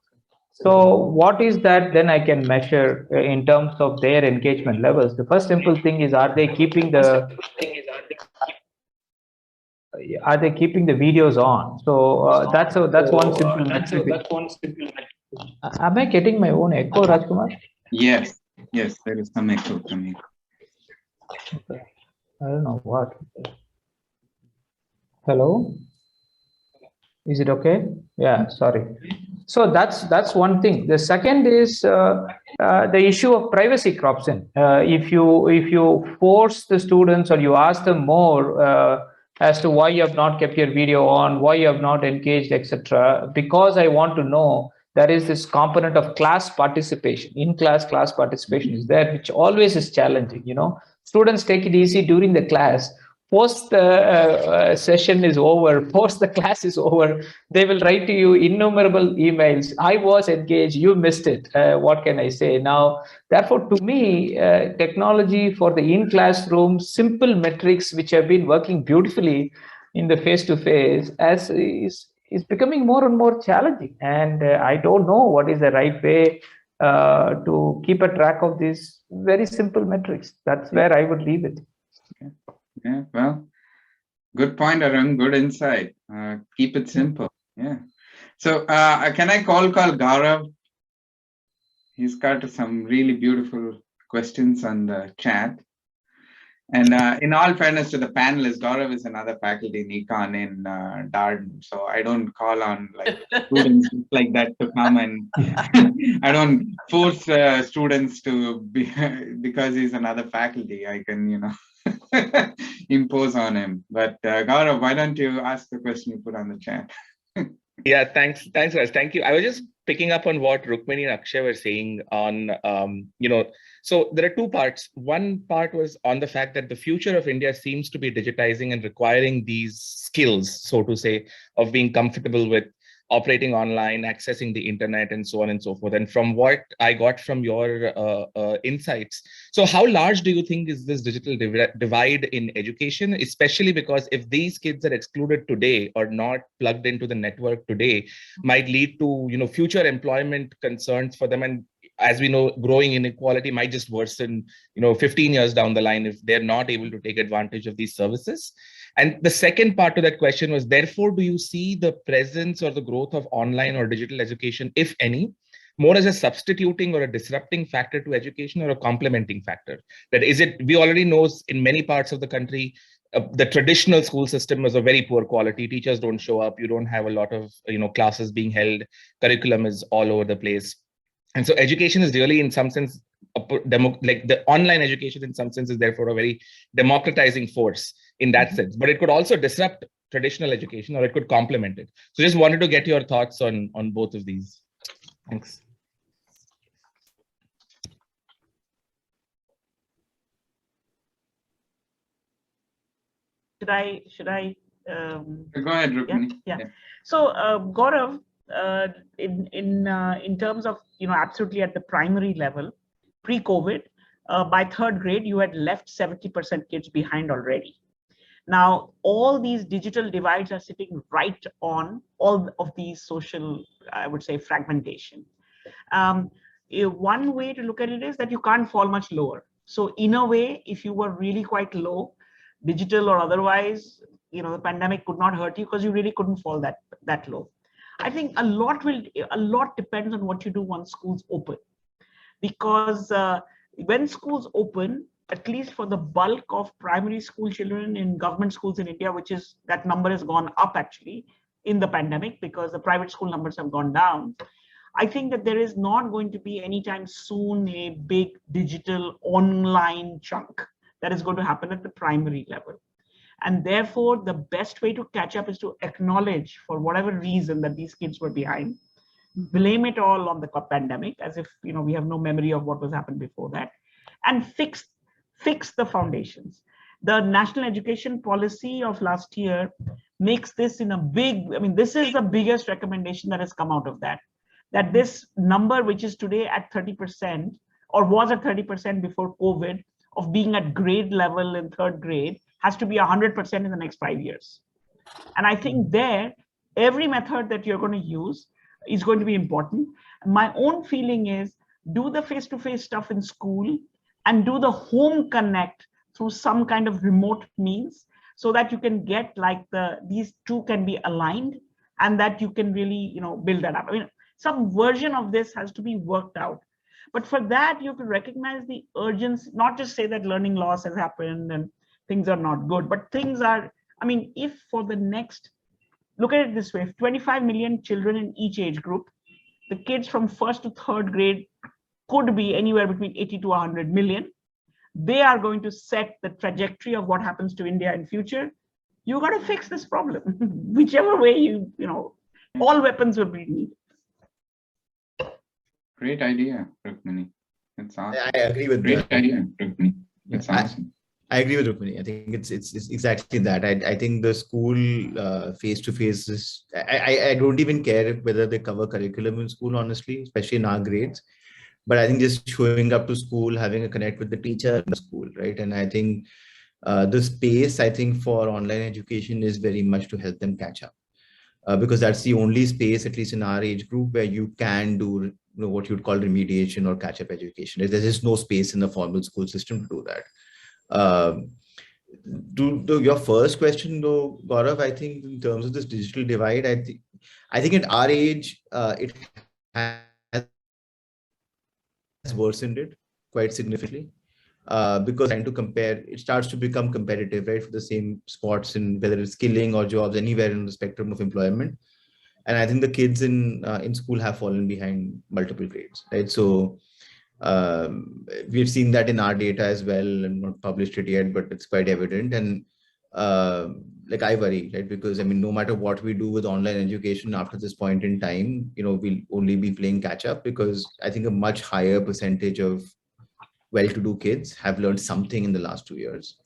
Speaker 6: So what is that then I can measure in terms of their engagement levels? The first simple thing is, are they keeping the videos on? So that's one simple metric. Am I getting my own echo, Rajkumar?
Speaker 1: Yes, there is some echo coming.
Speaker 6: Okay. I don't know what. Hello? Is it okay? Yeah, sorry. So that's one thing. The second is the issue of privacy crops in. If you force the students or you ask them more as to why you have not kept your video on, why you have not engaged, etc., because I want to know, there is this component of class participation. In-class class participation is there, which always is challenging. Students take it easy during the class. Post the session is over, post the class is over, they will write to you innumerable emails. I was engaged, you missed it. What can I say? Now, therefore, to me, technology for the in-classroom, simple metrics which have been working beautifully in the face-to-face is becoming more and more challenging. And I don't know what is the right way to keep a track of these very simple metrics. That's where I would leave it.
Speaker 1: Okay. Yeah, well, good point, Arun. Good insight. Keep it simple. Yeah. So can I call Gaurav? He's got some really beautiful questions on the chat. And in all fairness to the panelists, Gaurav is another faculty in econ in Darden. So I don't call on students like that to come, and I don't force students to be, because he's another faculty, I can, impose on him. But Gaurav, why don't you ask the question you put on the chat?
Speaker 7: Yeah, thanks, Raj. Thank you. I was just picking up on what Rukmini and Akshay were saying on, so there are two parts. One part was on the fact that the future of India seems to be digitizing and requiring these skills, so to say, of being comfortable with operating online, accessing the internet, and so on and so forth. And from what I got from your insights, so how large do you think is this digital divide in education, especially because if these kids are excluded today or not plugged into the network today, might lead to future employment concerns for them, and as we know, growing inequality might just worsen 15 years down the line if they're not able to take advantage of these services. And the second part to that question was, therefore, do you see the presence or the growth of online or digital education, if any, more as a substituting or a disrupting factor to education or a complementing factor? That is it, we already know in many parts of the country, the traditional school system was of very poor quality. Teachers don't show up. You don't have a lot of classes being held. Curriculum is all over the place. And so education is really, in some sense, like the online education in some sense is therefore a very democratizing force in that sense, but it could also disrupt traditional education or it could complement it. So just wanted to get your thoughts on both of these. Thanks.
Speaker 2: Should I
Speaker 1: Go ahead, Rukmini.
Speaker 2: Yeah. So Gaurav, in terms of absolutely at the primary level, pre-COVID, by third grade you had left 70% kids behind already. Now all these digital divides are sitting right on all of these social, I would say, fragmentation. One way to look at it is that you can't fall much lower. So in a way, if you were really quite low, digital or otherwise, the pandemic could not hurt you because you really couldn't fall that low. I think a lot depends on what you do once schools open, because when schools open, at least for the bulk of primary school children in government schools in India, that number has gone up actually in the pandemic because the private school numbers have gone down. I think that there is not going to be anytime soon a big digital online chunk that is going to happen at the primary level. And therefore, the best way to catch up is to acknowledge, for whatever reason, that these kids were behind, blame it all on the pandemic, as if we have no memory of what was happened before that, and fix the foundations. The national education policy of last year makes this this is the biggest recommendation that has come out of that this number, which is today at 30%, or was at 30% before COVID, of being at grade level in third grade, has to be 100% in the next 5 years. And I think every method that you're going to use is going to be important. My own feeling is, do the face-to-face stuff in school and do the home connect through some kind of remote means, so that you can get these two can be aligned, and that you can really build that up. Some version of this has to be worked out, but for that you have to recognize the urgency, not just say that learning loss has happened and things are not good, but things are, if for the next, look at it this way, if 25 million children in each age group, the kids from first to third grade could be anywhere between 80 to 100 million. They are going to set the trajectory of what happens to India in future. You got to fix this problem. Whichever way all weapons will be needed.
Speaker 1: Great idea, Rukmini. It's awesome.
Speaker 4: I agree with
Speaker 1: Great idea, Rukmini. It's awesome.
Speaker 4: I agree with Rukmini. I think it's exactly that. I think the school face-to-face is, I don't even care whether they cover curriculum in school, honestly, especially in our grades. But I think just showing up to school, having a connect with the teacher in the school, right? And I think the space, for online education is very much to help them catch up. Because that's the only space, at least in our age group, where you can do what you'd call remediation or catch-up education. There's just no space in the formal school system to do that. To your first question, though, Gaurav, I think in terms of this digital divide, I think at our age, it has worsened it quite significantly, because trying to compare, it starts to become competitive, right, for the same spots in whether it's skilling or jobs anywhere in the spectrum of employment. And I think the kids in school have fallen behind multiple grades, right? So we've seen that in our data as well, and not published it yet, but it's quite evident. And I worry, right? Because no matter what we do with online education after this point in time, we'll only be playing catch up, because I think a much higher percentage of well-to-do kids have learned something in the last 2 years,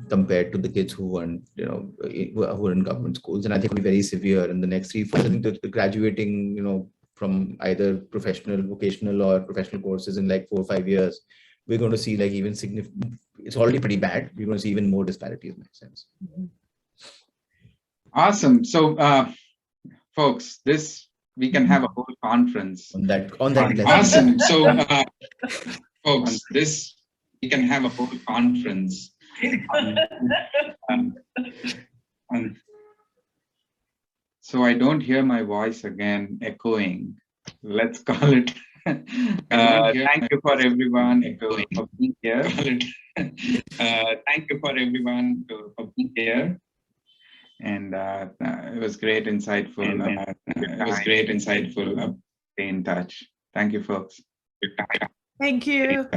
Speaker 4: compared to the kids who weren't, who are in government schools. And I think it'll be very severe in the next 3-4. I think the graduating, from either professional, vocational, or professional courses in 4 or 5 years, we're going to see even significant. It's already pretty bad. We're going to see even more disparities, in that sense.
Speaker 1: Awesome. So, folks, we can have a whole conference
Speaker 4: on that.
Speaker 1: Awesome. So, folks, we can have a whole conference. So I don't hear my voice again echoing. Let's call it. Thank you for everyone for being here. Thank you for everyone for being here. And it was great, insightful. Stay in touch. Thank you, folks.
Speaker 5: Thank you.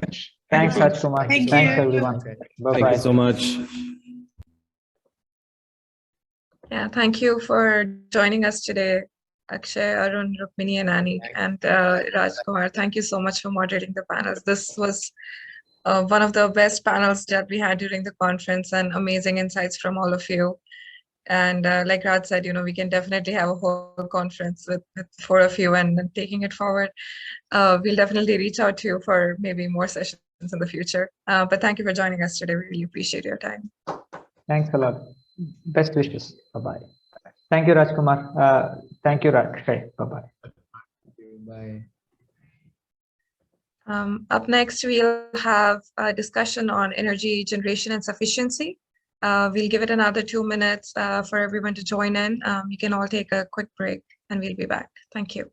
Speaker 6: Thanks, Rajkumar. Thanks, everyone. Bye-bye.
Speaker 8: Thank you so much.
Speaker 3: Yeah, thank you for joining us today, Akshay, Arun, Rukmini, and Annie, and Rajkumar. Thank you so much for moderating the panels. This was one of the best panels that we had during the conference, and amazing insights from all of you. And like Raj said, we can definitely have a whole conference with 4 of you and taking it forward. We'll definitely reach out to you for maybe more sessions in the future. But thank you for joining us today. We really appreciate your time.
Speaker 6: Thanks a lot. Best wishes. Bye-bye. Thank you, Rajkumar. Thank you, Akshay. Bye-bye.
Speaker 4: Bye.
Speaker 3: Up next, we'll have a discussion on energy generation and sufficiency. We'll give it another 2 minutes for everyone to join in. You can all take a quick break and we'll be back. Thank you.